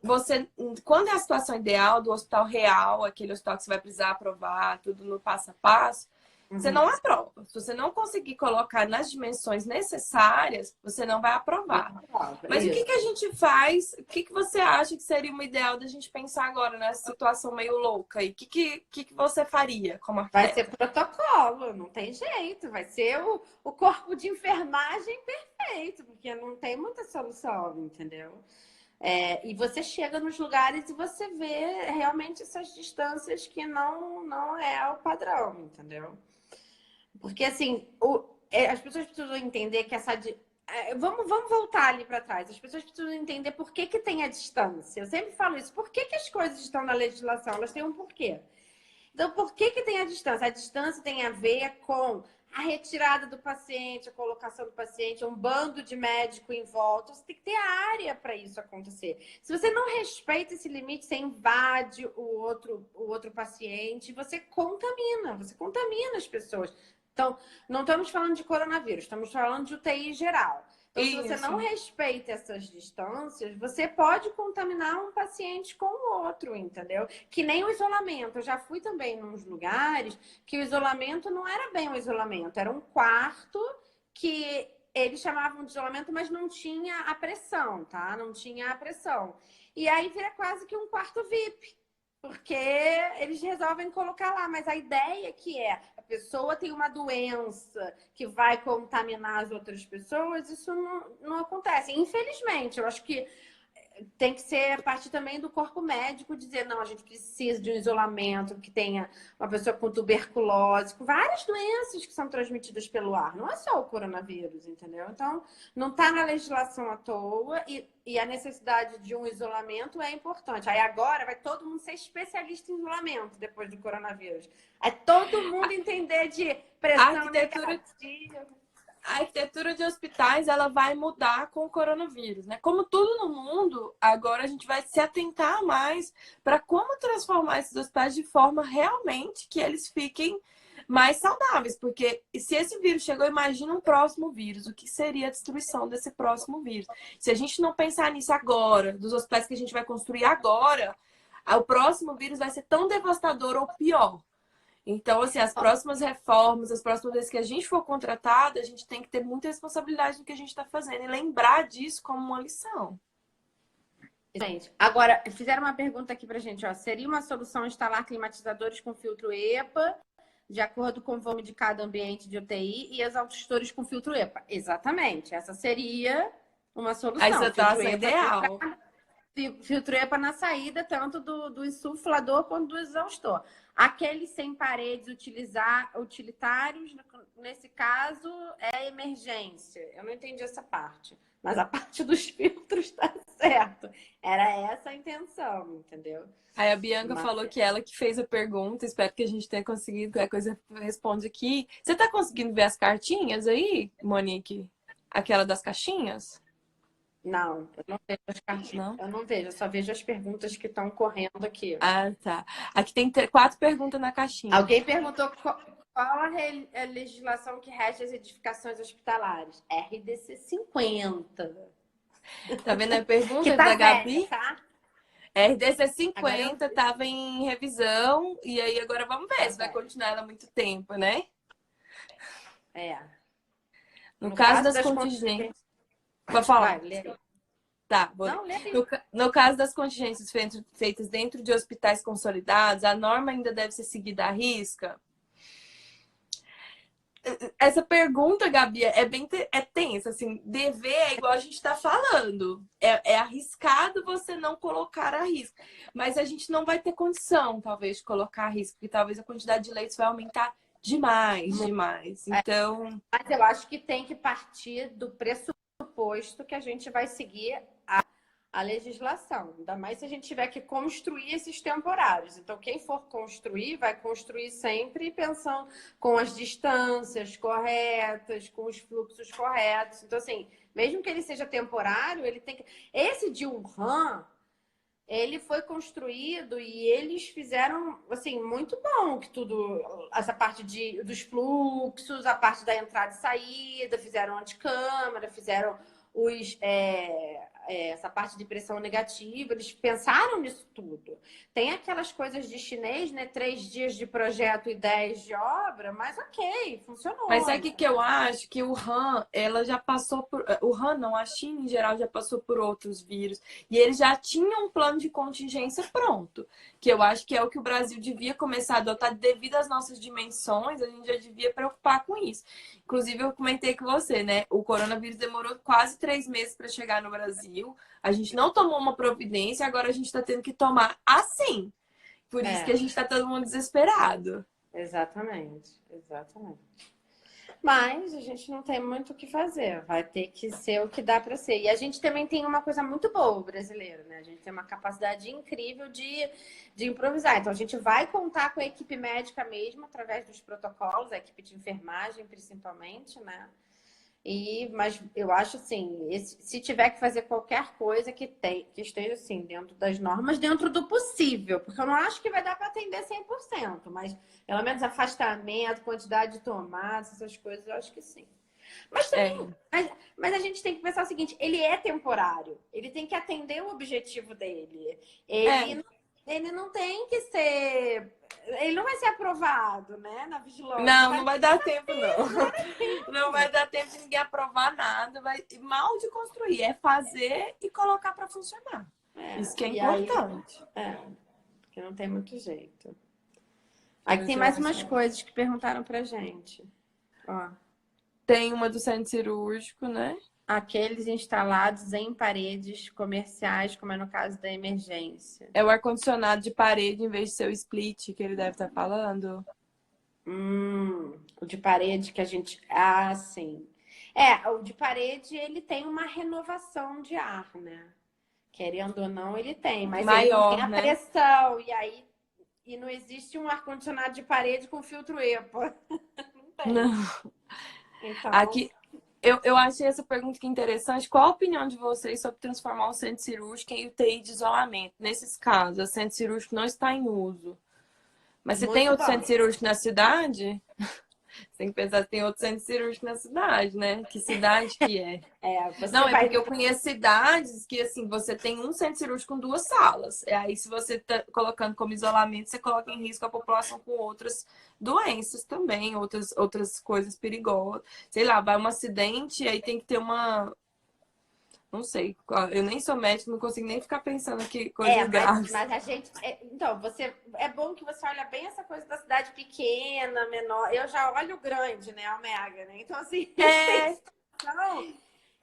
quando é a situação ideal do hospital real, aquele hospital que você vai precisar aprovar, tudo no passo a passo, você não aprova. Se você não conseguir colocar nas dimensões necessárias, você não vai aprovar. Mas o que a gente faz? O que você acha que seria o ideal da gente pensar agora nessa situação meio louca? E o que você faria como arquiteta? Vai ser protocolo, não tem jeito. Vai ser o corpo de enfermagem perfeito, porque não tem muita solução, entendeu? E você chega nos lugares e você vê realmente essas distâncias que não é o padrão, entendeu? Porque, assim, as pessoas precisam entender que vamos voltar ali para trás. As pessoas precisam entender por que tem a distância. Eu sempre falo isso. Por que as coisas estão na legislação? Elas têm um porquê. Então, por que tem a distância? A distância tem a ver com a retirada do paciente, a colocação do paciente, um bando de médico em volta. Você tem que ter área para isso acontecer. Se você não respeita esse limite, você invade o outro paciente, você contamina as pessoas. Então, não estamos falando de coronavírus, estamos falando de UTI geral. Então, se você não respeita essas distâncias, você pode contaminar um paciente com o outro, entendeu? Que nem o isolamento. Eu já fui também nos lugares que o isolamento não era bem um isolamento, era um quarto que eles chamavam de isolamento, mas não tinha a pressão, tá? Não tinha a pressão. E aí vira quase que um quarto VIP. Porque eles resolvem colocar lá, mas a ideia que a pessoa tem uma doença que vai contaminar as outras pessoas, isso não acontece. Infelizmente, eu acho que tem que ser a parte também do corpo médico dizer, não, a gente precisa de um isolamento que tenha uma pessoa com tuberculose, com várias doenças que são transmitidas pelo ar. Não é só o coronavírus, entendeu? Então, não está na legislação à toa e a necessidade de um isolamento é importante. Aí agora vai todo mundo ser especialista em isolamento depois do coronavírus. Aí todo mundo entender de pressão negativa. A arquitetura de hospitais ela vai mudar com o coronavírus, né? Como tudo no mundo, agora a gente vai se atentar mais para como transformar esses hospitais de forma realmente que eles fiquem mais saudáveis. Porque se esse vírus chegou, imagina um próximo vírus. O que seria a destruição desse próximo vírus? Se a gente não pensar nisso agora, dos hospitais que a gente vai construir agora, o próximo vírus vai ser tão devastador ou pior. Então, assim, as próximas reformas, as próximas vezes que a gente for contratado, a gente tem que ter muita responsabilidade no que a gente está fazendo e lembrar disso como uma lição. Gente, agora, fizeram uma pergunta aqui pra gente, ó. Seria uma solução instalar climatizadores com filtro EPA, de acordo com o volume de cada ambiente de UTI, e exaustores com filtro EPA? Exatamente, essa seria uma solução. A situação ideal. filtro EPA na saída, tanto do insuflador quanto do exaustor. Aqueles sem paredes utilitários, nesse caso, é emergência. Eu não entendi essa parte. Mas a parte dos filtros tá certo. Era essa a intenção, entendeu? Aí a Bianca falou que ela que fez a pergunta, espero que a gente tenha conseguido, qualquer coisa responde aqui. Você tá conseguindo ver as cartinhas aí, Monique? Aquela das caixinhas? Não, eu não vejo as cartinhas. Não? Eu não vejo, eu só vejo as perguntas que estão correndo aqui. Ah, tá. Aqui tem 4 perguntas na caixinha. Alguém perguntou qual a legislação que rege as edificações hospitalares? RDC 50. Tá vendo a pergunta Que tá da velha, Gabi? tá? RDC Agora 50 estava em revisão e aí agora vamos ver se vai continuar ela muito tempo, né? É. No caso das contingências. Pode falar. Vai, lê aí. Tá, Não, lê aí. no caso das contingências feitas dentro de hospitais consolidados, a norma ainda deve ser seguida à risca? Essa pergunta, Gabi, é tensa, assim, dever é igual a gente está falando. É arriscado você não colocar a risco. Mas a gente não vai ter condição, talvez, de colocar a risco, porque talvez a quantidade de leitos vai aumentar demais. Então. Mas eu acho que tem que partir do pressuposto que a gente vai seguir a legislação. Ainda mais se a gente tiver que construir esses temporários. Então, quem for construir, vai construir sempre pensando com as distâncias corretas, com os fluxos corretos. Então, assim, mesmo que ele seja temporário, ele tem que. Esse de Wuhan, ele foi construído e eles fizeram, assim, muito bom que tudo, essa parte dos fluxos, a parte da entrada e saída, fizeram anticâmara, fizeram essa parte de pressão negativa, eles pensaram nisso tudo. Tem aquelas coisas de chinês, né? 3 dias de projeto e 10 de obra, mas ok, funcionou. Mas sabe o que eu acho? Que o Han, ela já passou por. O Han não, a China em geral já passou por outros vírus. E eles já tinham um plano de contingência pronto. Que eu acho que é o que o Brasil devia começar a adotar devido às nossas dimensões, a gente já devia preocupar com isso. Inclusive, eu comentei com você, né? O coronavírus demorou quase 3 meses para chegar no Brasil. A gente não tomou uma providência, agora a gente está tendo que tomar assim. Por isso que a gente está todo mundo desesperado. Exatamente. Mas a gente não tem muito o que fazer. Vai ter que ser o que dá para ser. E a gente também tem uma coisa muito boa, o brasileiro, né? A gente tem uma capacidade incrível de improvisar. Então, a gente vai contar com a equipe médica mesmo, através dos protocolos, a equipe de enfermagem, principalmente, né? Mas eu acho assim, se tiver que fazer qualquer coisa que esteja assim, dentro das normas, dentro do possível, porque eu não acho que vai dar para atender 100%, mas pelo menos afastamento, quantidade de tomadas, essas coisas, eu acho que sim. Mas também, mas a gente tem que pensar o seguinte, ele é temporário, ele tem que atender o objetivo dele. Ele não tem que ser. Ele não vai ser aprovado, né? Na vigilância. Não vai dar tempo, não. Não vai dar tempo de ninguém aprovar nada. Vai mal de construir. É fazer e colocar para funcionar. Isso que é importante. Porque não tem muito jeito. Aqui tem mais umas coisas que perguntaram pra gente. Ó. Tem uma do centro cirúrgico, né? Aqueles instalados em paredes comerciais, como é no caso da emergência. É o ar-condicionado de parede em vez de ser o split que ele deve estar falando. O de parede que a gente... sim. O de parede, ele tem uma renovação de ar, né? Querendo ou não, ele tem. Mas maior, ele tem a pressão. E não existe um ar-condicionado de parede com filtro EPA. Não tem. Não. Então... Aqui... Eu achei essa pergunta que interessante. Qual a opinião de vocês sobre transformar o centro cirúrgico em UTI de isolamento? Nesses casos, o centro cirúrgico não está em uso. Mas você tem outro centro cirúrgico na cidade? Você tem que pensar se tem outro centro cirúrgico na cidade, né? Que cidade que é? Não, é porque eu conheço cidades que, assim, você tem um centro cirúrgico com 2 salas. E aí, se você tá colocando como isolamento, você coloca em risco a população com outras doenças também, outras coisas perigosas. Sei lá, vai um acidente, aí tem que ter uma... Não sei, eu nem sou médico, não consigo nem ficar pensando que coisas graves. Mas a gente... Então, é bom que você olha bem essa coisa da cidade pequena, menor. Eu já olho grande, né? A mega, né? Então, assim...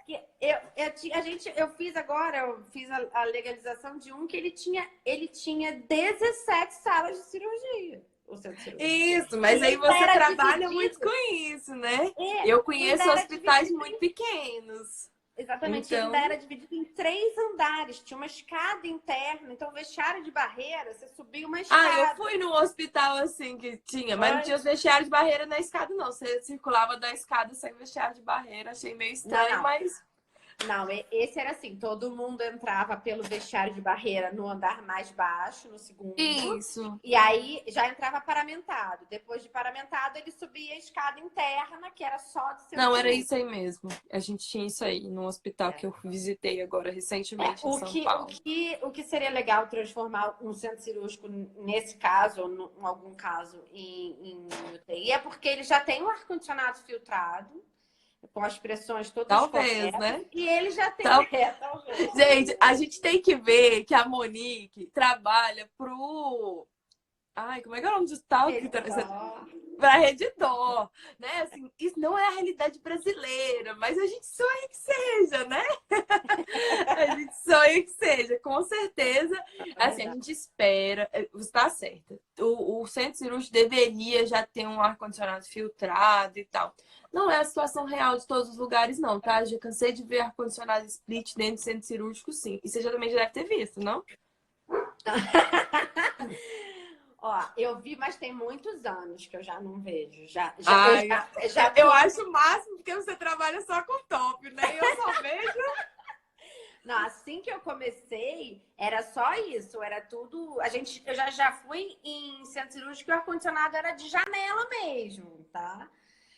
porque eu fiz agora, eu fiz a legalização de um que ele tinha 17 salas de cirurgia, o centro cirúrgico. Isso, mas E aí ainda você era trabalha muito dividido. com isso, né? É, Eu e ainda conheço era hospitais dividido muito pequenos. exatamente, e ainda Então, era dividido em 3 andares, tinha uma escada interna, então vestiário de barreira, você subia uma eu escada. fui num hospital assim que tinha, mas não tinha Foi? os vestiários de barreira na escada, não. Você circulava da escada sem vestiário de barreira. Achei meio Não, estranho, não. mas. Não, esse era assim, todo mundo entrava pelo vestiário de barreira no andar mais baixo, no segundo, Isso. e aí já entrava paramentado. Depois de paramentado, ele subia a escada interna, que era só de centro Não, era cirúrgico. isso aí mesmo. A gente tinha isso aí no hospital que eu visitei agora recentemente em São Paulo. O que seria legal transformar um centro cirúrgico nesse caso, ou em algum caso, em UTI, é porque ele já tem um ar-condicionado filtrado, com as pressões todas Talvez, corretas, né? e ele já tem. Tal... Talvez. Gente, a gente tem que ver que a Monique trabalha pro. Ai, como é que é o nome do tal que para Redditor, né? Assim, isso não é a realidade brasileira, mas a gente sonha que seja, né? A gente sonha que seja, com certeza. Assim, a gente espera, você está certa. O centro cirúrgico deveria já ter um ar-condicionado filtrado e tal. Não é a situação real de todos os lugares, não, tá? Já cansei de ver ar-condicionado split dentro do centro cirúrgico, sim. E você já também já deve ter visto, não? Ó, eu vi, mas tem muitos anos que eu já não vejo. Ai, Já eu tô... acho o máximo porque você trabalha só com top, né? Eu só vejo. Não, assim que eu comecei, era só isso, era tudo. Eu já fui em centro cirúrgico e o ar-condicionado era de janela mesmo, tá?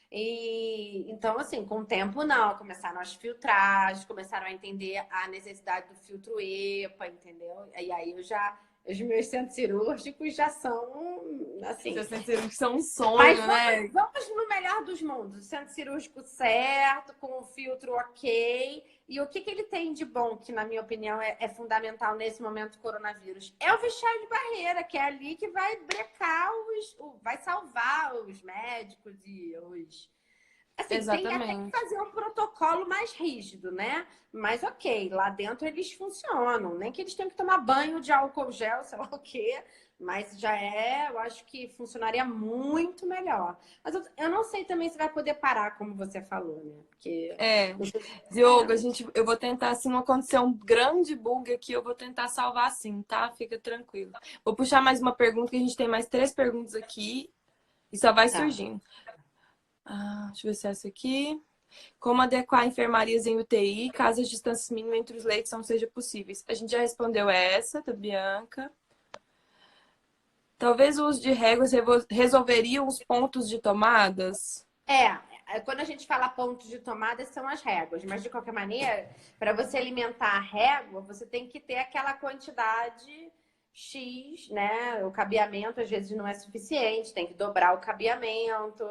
E então, assim, com o tempo não, começaram as filtragens, começaram a entender a necessidade do filtro EPA, entendeu? E aí os meus centros cirúrgicos já são assim. Seus centros cirúrgicos são um Mas sonho, né? vamos no melhor dos mundos. O centro cirúrgico certo, com o filtro ok. E o que ele tem de bom, que na minha opinião é fundamental nesse momento do coronavírus? É o vestiário de barreira, que é ali que vai brecar vai salvar os médicos e os... Assim, tem até que Exatamente. fazer um protocolo mais rígido, né? Mas ok, lá dentro eles funcionam. Nem que eles tenham que tomar banho de álcool gel, sei lá o quê. Mas eu acho que funcionaria muito melhor. Mas eu não sei também se vai poder parar, como você falou, né? Porque... Diogo, eu vou tentar, se não acontecer um grande bug aqui, eu vou tentar salvar sim, tá? Fica tranquilo. Vou puxar mais uma pergunta, que a gente tem mais 3 perguntas aqui e só vai Tá. surgindo. Deixa eu ver se é essa aqui. Como adequar enfermarias em UTI caso as distâncias mínimas entre os leitos não sejam possíveis? A gente já respondeu essa, da Bianca. Talvez o uso de réguas resolveria os pontos de tomadas? Quando a gente fala pontos de tomada, são as réguas. Mas, de qualquer maneira, para você alimentar a régua, você tem que ter aquela quantidade X, né? O cabeamento, às vezes, não é suficiente. Tem que dobrar o cabeamento.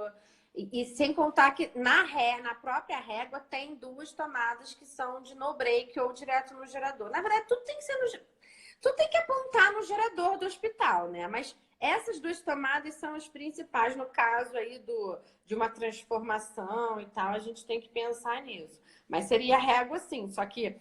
E sem contar que na própria régua tem 2 tomadas que são de no break ou direto no gerador. Na verdade, tudo tem que ser tudo tem que apontar no gerador do hospital, né? Mas essas 2 tomadas são as principais no caso aí de uma transformação e tal. A gente tem que pensar nisso. Mas seria a régua, sim. Só que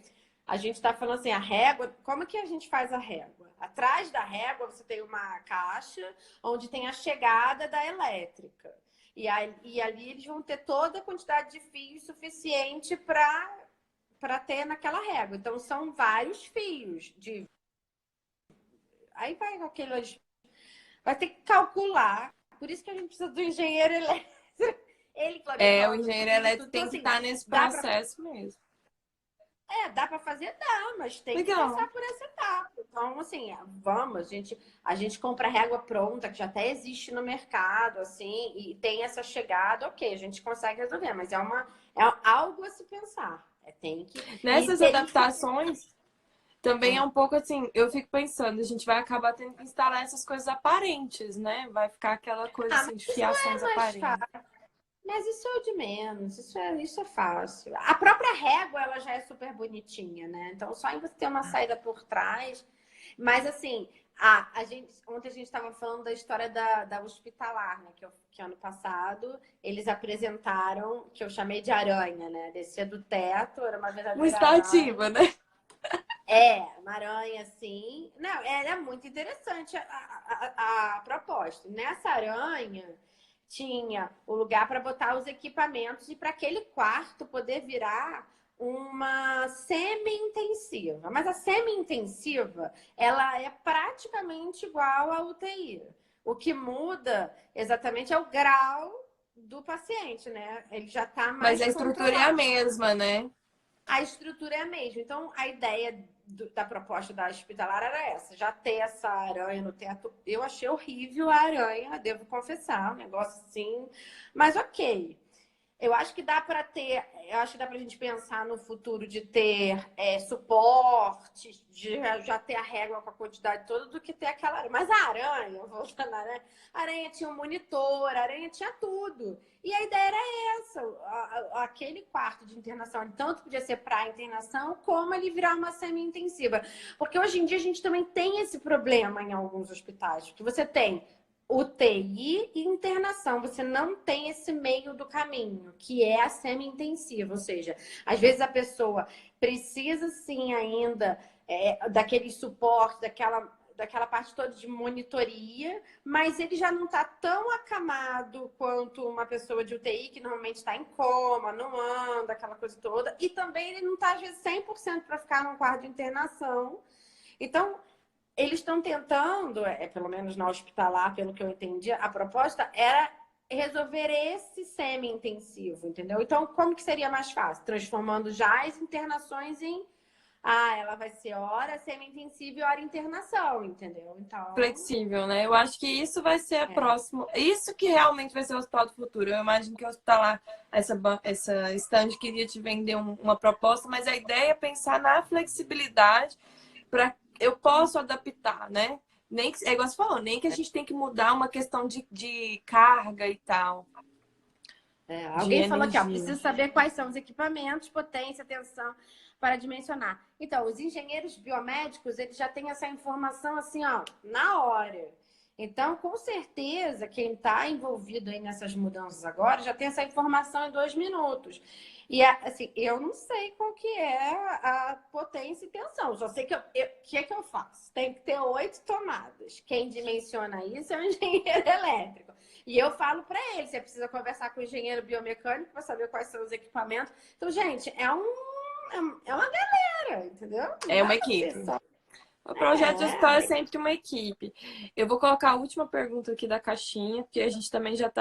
a gente está falando assim, a régua, como que a gente faz a régua? Atrás da régua você tem uma caixa onde tem a chegada da elétrica. E ali eles vão ter toda a quantidade de fios suficiente para ter naquela régua. Então, são vários fios. Aí vai aqueles... Vai ter que calcular. Por isso que a gente precisa do engenheiro elétrico. Ele O planejou engenheiro tudo isso. elétrico Então, tem que assim, estar nesse processo mesmo. dá para fazer? Dá, mas tem que Legal. passar por essa etapa. Então, assim, a gente compra régua pronta, que já até existe no mercado, assim, e tem essa chegada, ok, a gente consegue resolver, mas é algo a se pensar. Tem que... Nessas adaptações, também é um pouco assim, eu fico pensando, a gente vai acabar tendo que instalar essas coisas aparentes, né? Vai ficar aquela coisa assim, Mas de isso não é fiações mais aparentes. fácil. Mas isso é o de menos, isso é fácil. A própria régua, ela já é super bonitinha, né? Então, só em você ter uma saída por trás. Mas, assim, Ontem a gente estava falando da história da hospitalar, né? Que ano passado eles apresentaram, que eu chamei de aranha, né? Descia do teto, era uma Uma verdadeira aranha. estativa, né? Uma aranha assim. Não, ela é muito interessante a proposta. Nessa aranha tinha o lugar para botar os equipamentos e para aquele quarto poder virar uma semi-intensiva. Mas a semi-intensiva, ela é praticamente igual à UTI. O que muda exatamente é o grau do paciente, né? Ele já está Mas mais a estrutura é a controlado. mesma, né? A estrutura é a mesma. Então, a ideia da proposta da hospitalar era essa: já ter essa aranha no teto. Eu achei horrível a aranha, devo confessar, um negócio assim. Mas ok. Eu acho que dá para ter, eu acho que dá para a gente pensar no futuro de ter suporte, de já ter a régua com a quantidade toda, do que ter aquela aranha. Mas a aranha, voltando à aranha, a aranha tinha um monitor, a aranha tinha tudo. E a ideia era essa: aquele quarto de internação, ele tanto podia ser para internação, como ele virar uma semi-intensiva. Porque hoje em dia a gente também tem esse problema em alguns hospitais, que você tem UTI e internação, você não tem esse meio do caminho, que é a semi-intensiva, ou seja, às vezes a pessoa precisa sim ainda daquele suporte, daquela parte toda de monitoria, mas ele já não está tão acamado quanto uma pessoa de UTI, que normalmente está em coma, não anda, aquela coisa toda, e também ele não está, às vezes, 100% para ficar num quarto de internação. Então, eles estão tentando, pelo menos na hospitalar, pelo que eu entendi, a proposta era resolver esse semi-intensivo, entendeu? Então, como que seria mais fácil? Transformando já as internações em ela vai ser hora semi-intensiva e hora internação, entendeu? Então, Flexível, né? Eu acho que isso vai ser a próxima. Isso que realmente vai ser o hospital do futuro. Eu imagino que o hospital, essa stand queria te vender uma proposta, mas a ideia é pensar na flexibilidade para eu posso adaptar, né? Nem que, é igual você falou, nem que a gente tem que mudar uma questão de carga e tal. De alguém falou aqui, energia. precisa saber quais são os equipamentos, potência, tensão, para dimensionar. Então, os engenheiros biomédicos, eles já têm essa informação assim, na hora. Então, com certeza, quem está envolvido aí nessas mudanças agora já tem essa informação em 2 minutos. E, assim, eu não sei qual que é a potência e tensão. Só sei que que é que eu faço? Tem que ter 8 tomadas. Quem dimensiona isso é o engenheiro elétrico. E eu falo para ele, você precisa conversar com o engenheiro biomecânico para saber quais são os equipamentos. Então, gente, é uma galera, entendeu? Não É dá uma para ser equipe. só. O projeto de hospital é Mas... sempre uma equipe. Eu vou colocar a última pergunta aqui da caixinha, porque a gente também já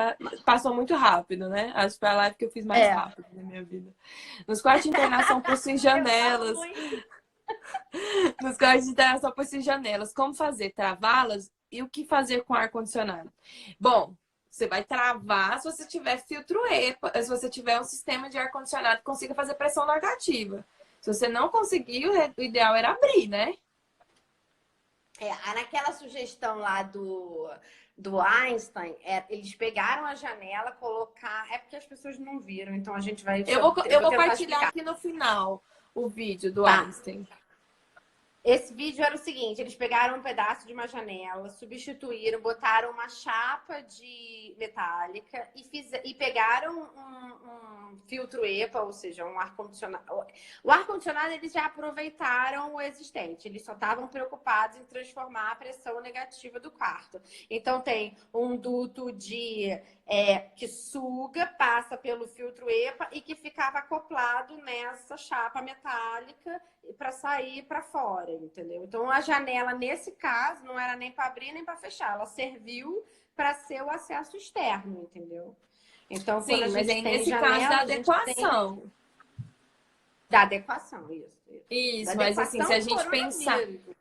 passou muito rápido, né? Acho que foi a live que eu fiz mais rápido na minha vida. Nos quartos de internação possuem janelas. Nos quartos de internação possuem janelas. Como fazer? Travá-las? E o que fazer com ar-condicionado? Bom, você vai travar se você tiver filtro EPA, se você tiver um sistema de ar-condicionado que consiga fazer pressão negativa. Se você não conseguir, o ideal era abrir, né? Naquela sugestão lá do Einstein, eles pegaram a janela, colocar. É porque as pessoas não viram, então a gente vai. Eu vou, Eu eu vou vou tentar partilhar explicar. aqui no final o vídeo do Tá. Einstein. Esse vídeo era o seguinte: eles pegaram um pedaço de uma janela, substituíram, botaram uma chapa de metálica e pegaram um filtro EPA, ou seja, um ar-condicionado. O ar-condicionado eles já aproveitaram o existente, eles só estavam preocupados em transformar a pressão negativa do quarto. Então tem um duto que suga, passa pelo filtro EPA e que ficava acoplado nessa chapa metálica para sair para fora, entendeu? Então a janela nesse caso não era nem para abrir nem para fechar, ela serviu para ser o acesso externo, entendeu? Então quando a Sim, mas gente aí tem nesse caso da janela, a gente tem adequação. da adequação, isso. Da Isso, mas assim, se adequação a ao gente pensar. coronavírus.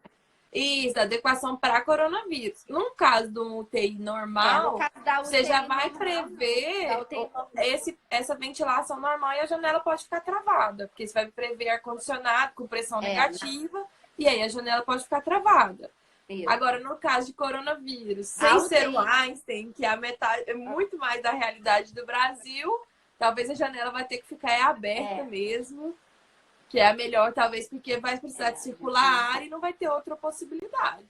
Isso, adequação para coronavírus. No caso do UTI No normal, caso da você já UTI vai normal, não. Da prever UTI normal. essa ventilação normal e a janela pode ficar travada, porque você vai prever ar-condicionado com pressão negativa e aí a janela pode ficar travada. Isso. Agora, no caso de coronavírus, A sem ser o UTI Einstein, que é a metade, é muito mais da realidade do Brasil, talvez a janela vai ter que ficar aberta mesmo, que é a melhor, talvez, porque vai precisar de circular ar e não vai ter outra possibilidade.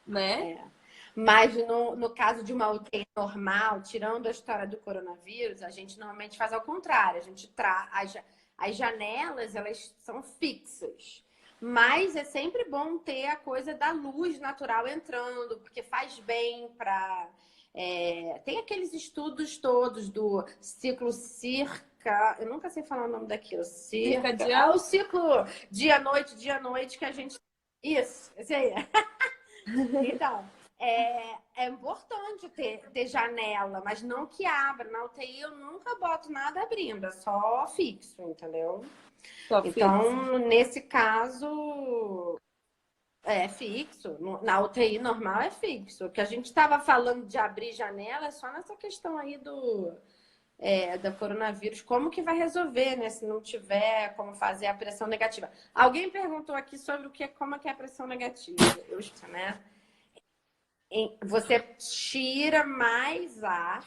né? É. Mas no caso de uma UTI normal, tirando a história do coronavírus, a gente normalmente faz ao contrário. A gente as janelas, elas são fixas. Mas é sempre bom ter a coisa da luz natural entrando, porque faz bem para... tem aqueles estudos todos do ciclo circa... Eu nunca sei falar o nome daquilo. Circa... Circadiano. o ciclo dia-noite, dia-noite que a gente... Isso, esse aí. Então, é importante ter janela, mas não que abra. Na UTI eu nunca boto nada abrindo, é só fixo, entendeu? Só fixo. Então, nesse caso, é fixo. Na UTI normal é fixo. O que a gente estava falando de abrir janela é só nessa questão aí da coronavírus. Como que vai resolver, né? Se não tiver como fazer a pressão negativa. Alguém perguntou aqui sobre como é que é a pressão negativa. Eu, né? Você tira mais ar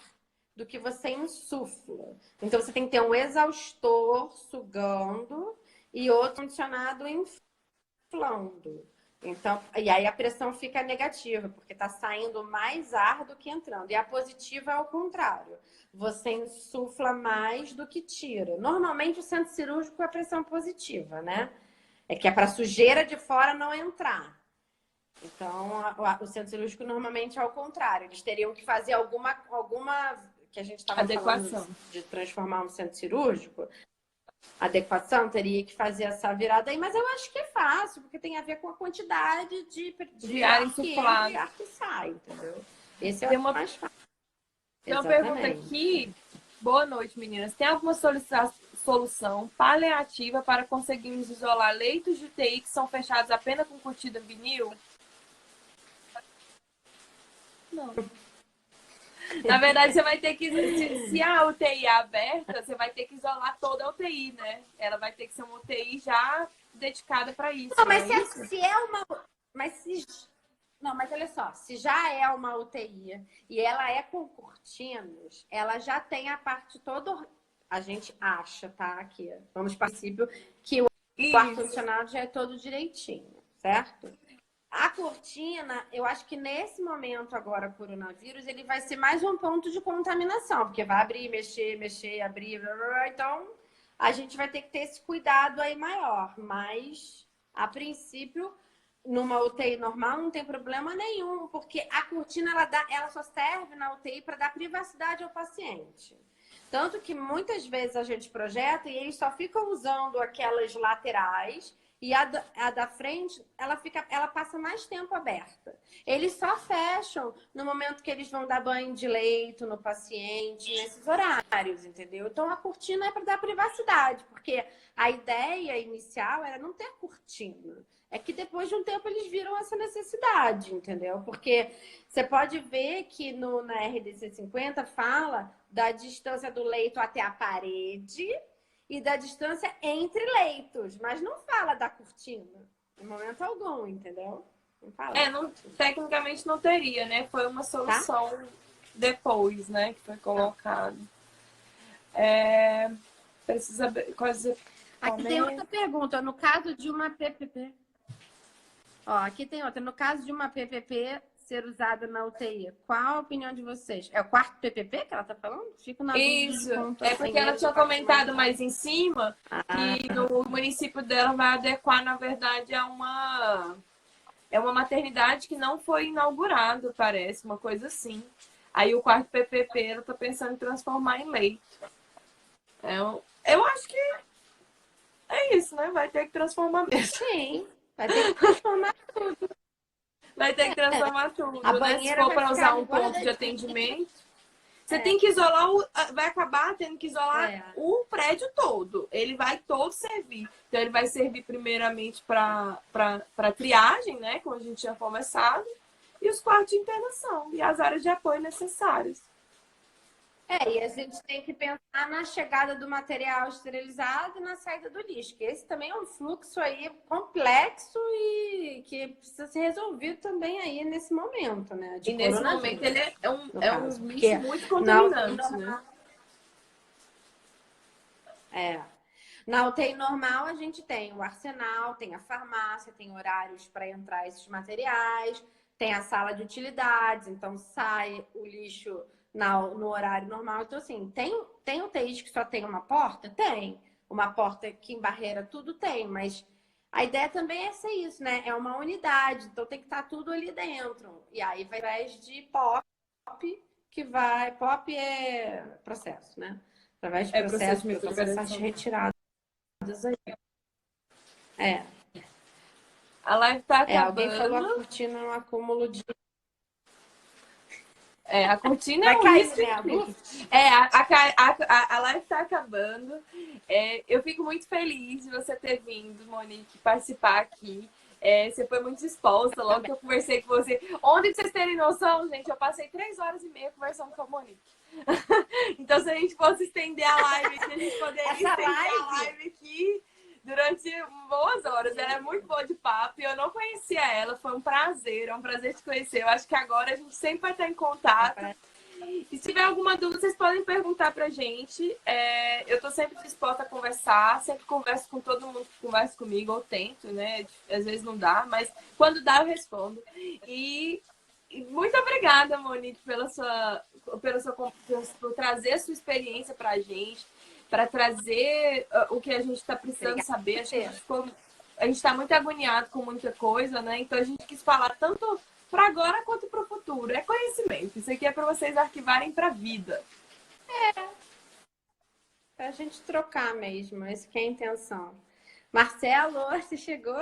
do que você insufla. Então, você tem que ter um exaustor sugando e outro condicionado inflando. Então, e aí a pressão fica negativa, porque está saindo mais ar do que entrando. E a positiva é o contrário. Você insufla mais do que tira. Normalmente, o centro cirúrgico é a pressão positiva, né? É que é para sujeira de fora não entrar. Então, o centro cirúrgico normalmente é ao contrário. Eles teriam que fazer alguma que a gente estava Adequação. falando de transformar um centro cirúrgico. Adequação teria que fazer essa virada aí, mas eu acho que é fácil, porque tem a ver com a quantidade de ar ar que entra insuflado. e ar que sai, entendeu? Esse eu Tem acho uma, mais fácil. tem uma pergunta Exatamente. aqui. Boa noite, meninas. Tem alguma solução paliativa para conseguirmos isolar leitos de UTI que são fechados apenas com cortina vinil? Não. Na verdade, você vai ter que. Se a UTI é aberta, você vai ter que isolar toda a UTI, né? Ela vai ter que ser uma UTI já dedicada para isso. Não, Não mas é isso? se é uma. Mas se. Não, mas olha só, se já é uma UTI e ela é com cortinas, ela já tem a parte toda. A gente acha, tá? Aqui, vamos princípio que o Isso. ar-condicionado já é todo direitinho, certo? A cortina, eu acho que nesse momento agora, coronavírus, ele vai ser mais um ponto de contaminação, porque vai abrir, mexer, abrir, blá, blá, blá. Então a gente vai ter que ter esse cuidado aí maior. Mas, a princípio, numa UTI normal não tem problema nenhum, porque a cortina ela só serve na UTI para dar privacidade ao paciente. Tanto que muitas vezes a gente projeta e eles só ficam usando aquelas laterais e a da frente, ela passa mais tempo aberta. Eles só fecham no momento que eles vão dar banho de leito no paciente, nesses horários, entendeu? Então, a cortina é para dar privacidade, porque a ideia inicial era não ter cortina. É que depois de um tempo eles viram essa necessidade, entendeu? Porque você pode ver que na RDC 50 fala da distância do leito até a parede e da distância entre leitos, mas não fala da cortina, em momento algum, entendeu? Não fala da cortina. Tecnicamente não teria, né? Foi uma Tá? solução depois, né? Que foi colocado. Precisa quase. Aqui tem outra pergunta. No caso de uma PPP... Ó, aqui tem outra. No caso de uma PPP ser usada na UTI, qual a opinião de vocês? É o quarto PPP que ela tá falando? Fico na dúvida Isso, de quanto é porque ela tinha comentado mais em cima que no município dela vai adequar, na verdade, é uma maternidade que não foi inaugurada, parece, uma coisa assim. Aí o quarto PPP ela tá pensando em transformar em leito. Eu acho que é isso, né? Vai ter que transformar mesmo. Sim, vai ter que transformar tudo. Vai ter que transformar tudo, A né? Se banheira for vai para ficar usar ali um ponto de guardadinha. atendimento, você tem que isolar vai acabar tendo que isolar o prédio todo. Ele vai todo servir. Então ele vai servir primeiramente para triagem, né? Como a gente tinha conversado, e os quartos de internação e as áreas de apoio necessárias. E a gente tem que pensar na chegada do material esterilizado e na saída do lixo, que esse também é um fluxo aí complexo e que precisa ser resolvido também aí nesse momento, né? De E nesse momento ele é um lixo muito contaminante, né? Na UTI normal a gente tem o arsenal, tem a farmácia, tem horários para entrar esses materiais, tem a sala de utilidades, então sai o lixo no horário normal. Então, assim, tem UTIs que só tem uma porta? Tem. Uma porta que em barreira tudo tem, mas a ideia também é ser isso, né? É uma unidade, então tem que estar tudo ali dentro. E aí vai através de POP, que vai. POP é processo, né? Através de É processo, procedimento que essas retiradas aí. É. A live tá Alguém falou a acabando. cortina é um acúmulo de. A cortina é Vai um cair, risco né? infinito. A live tá acabando. Eu fico muito feliz de você ter vindo, Monique, participar aqui. Você foi muito disposta logo que eu conversei com você. Ontem, pra vocês terem noção, gente, eu passei 3 horas e meia conversando com a Monique. Então, se a gente fosse estender a live aqui, a gente poderia estender a live aqui durante boas horas. Ela é muito boa de papo e eu não conhecia ela. Foi um prazer, é um prazer te conhecer. Eu acho que agora a gente sempre vai estar em contato. E se tiver alguma dúvida, vocês podem perguntar pra gente. Eu tô sempre disposta a conversar, sempre converso com todo mundo que conversa comigo, ou tento, né? Às vezes não dá, mas quando dá eu respondo. E muito obrigada, Monique, por trazer a sua experiência pra gente, para trazer o que a gente está precisando saber. Acho que a gente está muito agoniado com muita coisa, né? Então a gente quis falar tanto para agora quanto para o futuro. É conhecimento. Isso aqui é para vocês arquivarem para a vida. Pra gente trocar mesmo, essa que é a intenção. Marcelo, você chegou?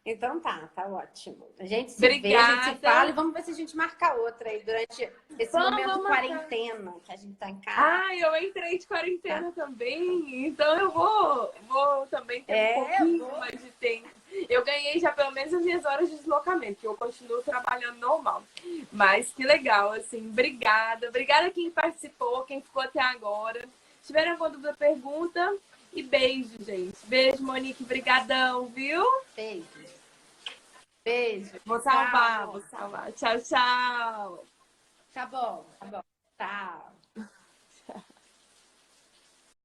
Então tá ótimo. A gente se vê, a gente se fala e vamos ver se a gente marca outra aí durante esse momento de quarentena que a gente tá em casa. Eu entrei de quarentena também, então eu vou também ter um pouquinho mais de tempo. Eu ganhei já pelo menos as minhas horas de deslocamento, que eu continuo trabalhando normal. Mas que legal, assim, obrigada. Obrigada quem participou, quem ficou até agora. Se tiverem alguma dúvida, pergunta. E beijo, gente. Beijo, Monique. Brigadão, viu? Beijo. Beijo. Vou salvar. Tchau, tchau. Tá bom. Tchau.